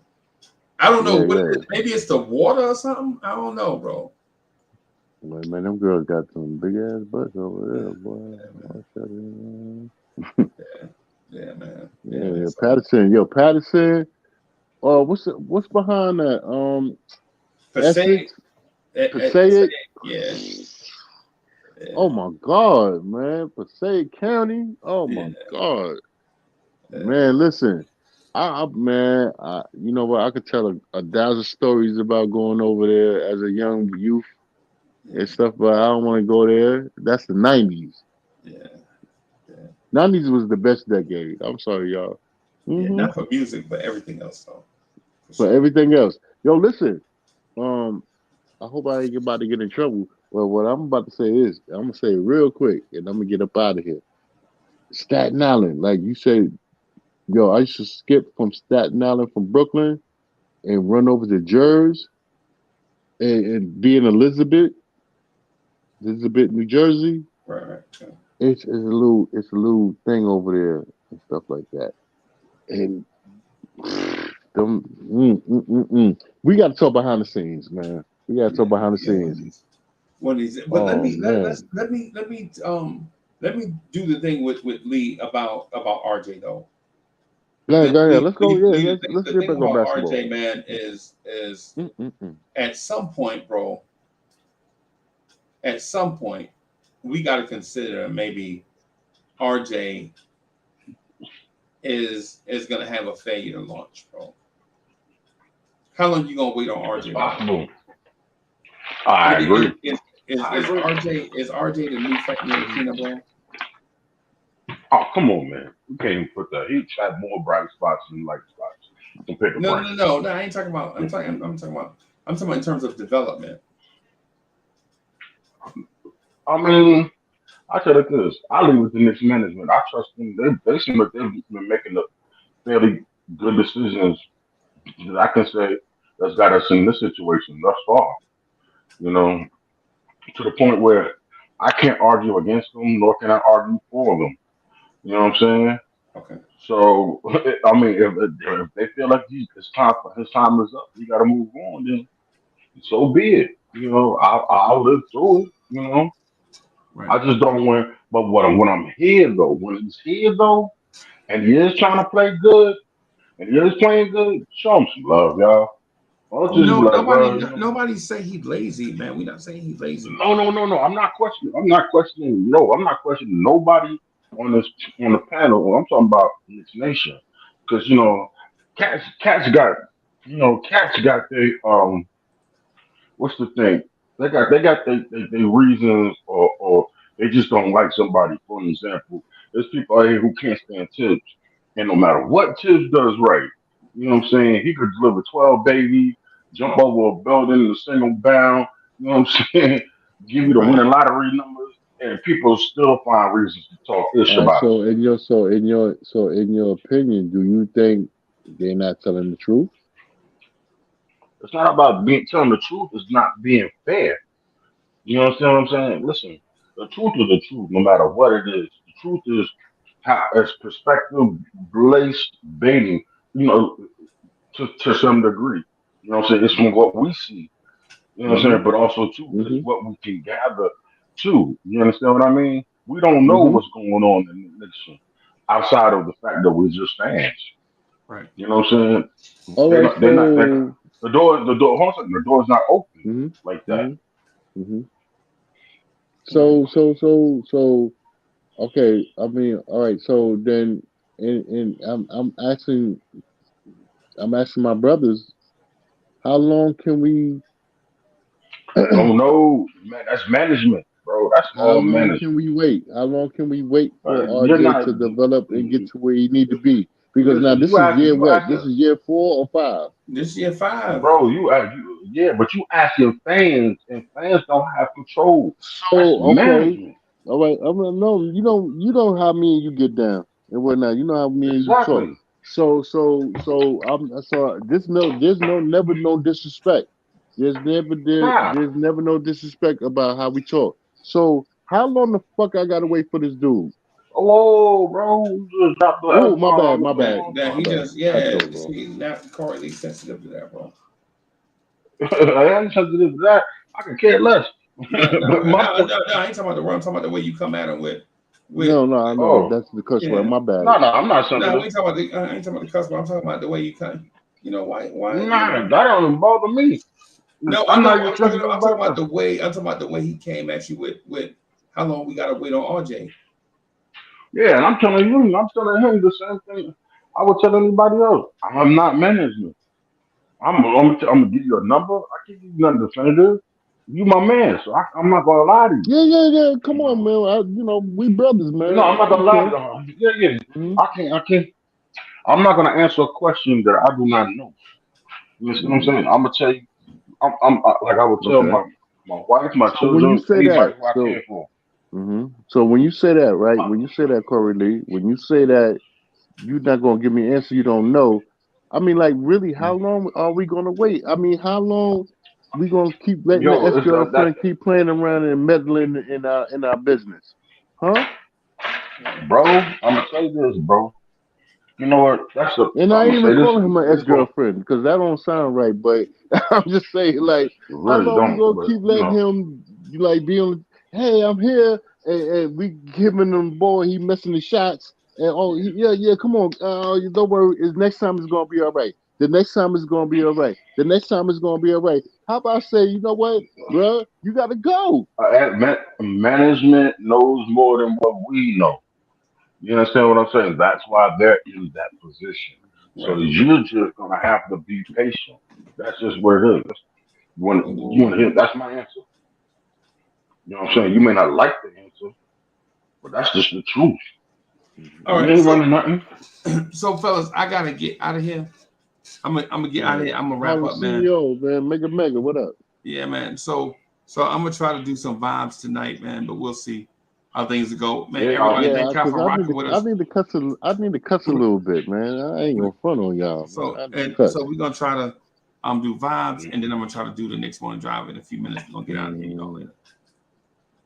I don't know. Maybe it's the water or something. I don't know, bro. Man, them girls got some big ass butts over there, boy. Yeah, man. Yeah, Patterson. Yo, Patterson. Oh, what's behind that? Passaic. Passaic. Yeah. Oh my God, man. Passaic County. Oh my God. Man, listen. You know what? I could tell a 1,000 stories about going over there as a young youth and stuff, but I don't want to go there. That's the 90s. Yeah. 90s was the best decade. I'm sorry, y'all. Yeah, not for music, but everything else, though. For everything else. Yo, listen. I hope I ain't about to get in trouble. Well, what I'm about to say is, I'm gonna say it real quick, and I'm gonna get up out of here. Staten Island, like you said, yo, I used to skip from Staten Island from Brooklyn and run over to Jersey and be in Elizabeth, New Jersey. Right. It's a little thing over there and stuff like that. And we got to talk behind the scenes, man. We got to talk behind the scenes. What is it? But let me Let me do the thing with Lee about RJ though. Go ahead. Let's go. Lee, Yeah, let's the get thing back on about basketball. RJ, man, is at some point, bro. At some point, we got to consider maybe RJ is going to have a failure launch, bro. How long you gonna wait on RJ? Possible. I agree. Is RJ the new Fantino, bro? Oh, come on, man. We can't even put that. He's had more bright spots than light spots compared to Brian. No. I ain't talking about. I'm talking about in terms of development. I mean, I tell you this. I leave with the Knicks management. I trust them. They seem like they've been making the fairly good decisions that I can say that's got us in this situation thus far. You know, to the point where I can't argue against them, nor can I argue for them. You know what I'm saying? Okay. So, I mean, if they feel like his time is up, he got to move on. Then so be it. You know, I'll live through it. You know, Right. I just don't want. But when I'm here though, when he's here though, and he is trying to play good, and he is playing good, show him some love, y'all. I'll just be like, bro, nobody say he's lazy, man. We not saying he's lazy. No. I'm not questioning. No, I'm not questioning nobody on the panel. I'm talking about this nation, because cats got their what's the thing? They got their reasons, or they just don't like somebody. For an example, there's people out here who can't stand Tibbs, and no matter what Tibbs does right, you know what I'm saying? He could deliver 12 babies, jump over a building in a single bound. You know what I'm saying? Give you the winning lottery numbers, and people still find reasons to talk ish All right, about. so in your opinion, do you think they're not telling the truth? It's not about telling the truth. It's not being fair. You understand what I'm saying? Listen, the truth is the truth, no matter what it is. The truth is how it's perspective based baiting, to some degree. You know what I'm saying? It's from what we see. You know what I'm saying? But also too, it's what we can gather too. You understand what I mean? We don't know what's going on in the nation outside of the fact that we're just fans. Right. You know what I'm saying? All right, They're not. The door. Hold on, the door's not open like that. So, okay. I mean, all right. So then, and I'm asking my brothers, how long can we? Oh no, man, that's management, bro. That's How all long management. can we wait? How long can we wait for You're RJ not. to develop and get to where he need to be? Because now Listen, this is year what? This is year 4 or 5. This year 5, bro. Yeah, but you asking fans, and fans don't have control. That's So okay, management. all right. I'm gonna know. You know how me and you get down and whatnot. You know how me and you talk. Exactly. There's never no disrespect. Nah, There's never no disrespect about how we talk. So how long the fuck I gotta wait for this dude? oh, bro, you just dropped the Oh, F my bad, bomb. my bad, that my he bad. just I told bro. see now Corey sensitive to that, bro. I ain't sensitive to that. I can care less. No, But my point. I ain't talking about the run. I'm talking about the way you come at him with. No, I know Oh, that's the cuss word. Yeah. My bad. no, I'm not No, we sensitive. ain't talking about the. I ain't talking about the cuss, but I'm talking about the way you come. You know why? Nah, that don't even bother me. No, I I'm know. not even sensitive I'm talking about about that. the way. I'm talking about the way he came at you with how long we gotta wait on RJ. Yeah, and I'm telling him the same thing I would tell anybody else. I'm not management. I'm gonna give you a number. I can't give you nothing definitive. You my man, so I'm not gonna lie to you. Yeah. Come on, man. We brothers, No, I'm man. not gonna lie Okay. to you. Yeah. Mm-hmm. I can't. I'm not gonna answer a question that I do not know. You understand what I'm saying? I'm gonna tell you. Like I would tell Okay. my wife, my So when you children, say anybody that, who I care for. so when you say that, right? Uh, When you say that, Corey Lee, when you say that you're not gonna give me an answer you don't know. I mean, like, really, how long are we gonna wait? I mean, how long we gonna keep letting the Yo, ex it's that, girlfriend keep playing around and meddling in our business? Huh? bro. I'm gonna tell you this, bro. You know what? And I I'm ain't gonna even say this. calling him my ex This going girlfriend because that don't sound right. But I'm just saying, like, how really long we don't, gonna but keep letting him like be on? hey, I'm here, and we giving him the ball, he missing the shots, and yeah, come on, don't worry, next time it's gonna be all right. The next time it's gonna be all right. The next time it's gonna be all right. How about I say, you know what, bro, you gotta go. Management knows more than what we know. You understand what I'm saying? That's why they're in that position. So Right. you're just gonna have to be patient. That's just what it is. You want to hear? That's my answer. You know what I'm saying? You may not like the answer, but that's just the truth. All We right. ain't running nothing. So fellas, I gotta get out of here. I'm gonna get out of here. I'm gonna wrap Harlem up, man. CEO, man, mega, what up? Yeah, man. So I'm gonna try to do some vibes tonight, man. But we'll see how things go, man. Yeah, Everybody, Yeah, thank y'all because for rocking with I us. need to cuss a little bit, man. I ain't gonna front on y'all, man. I need to cuss. So we're gonna try to do vibes, and then I'm gonna try to do the next morning drive in a few minutes. We're gonna get out of here, y'all later.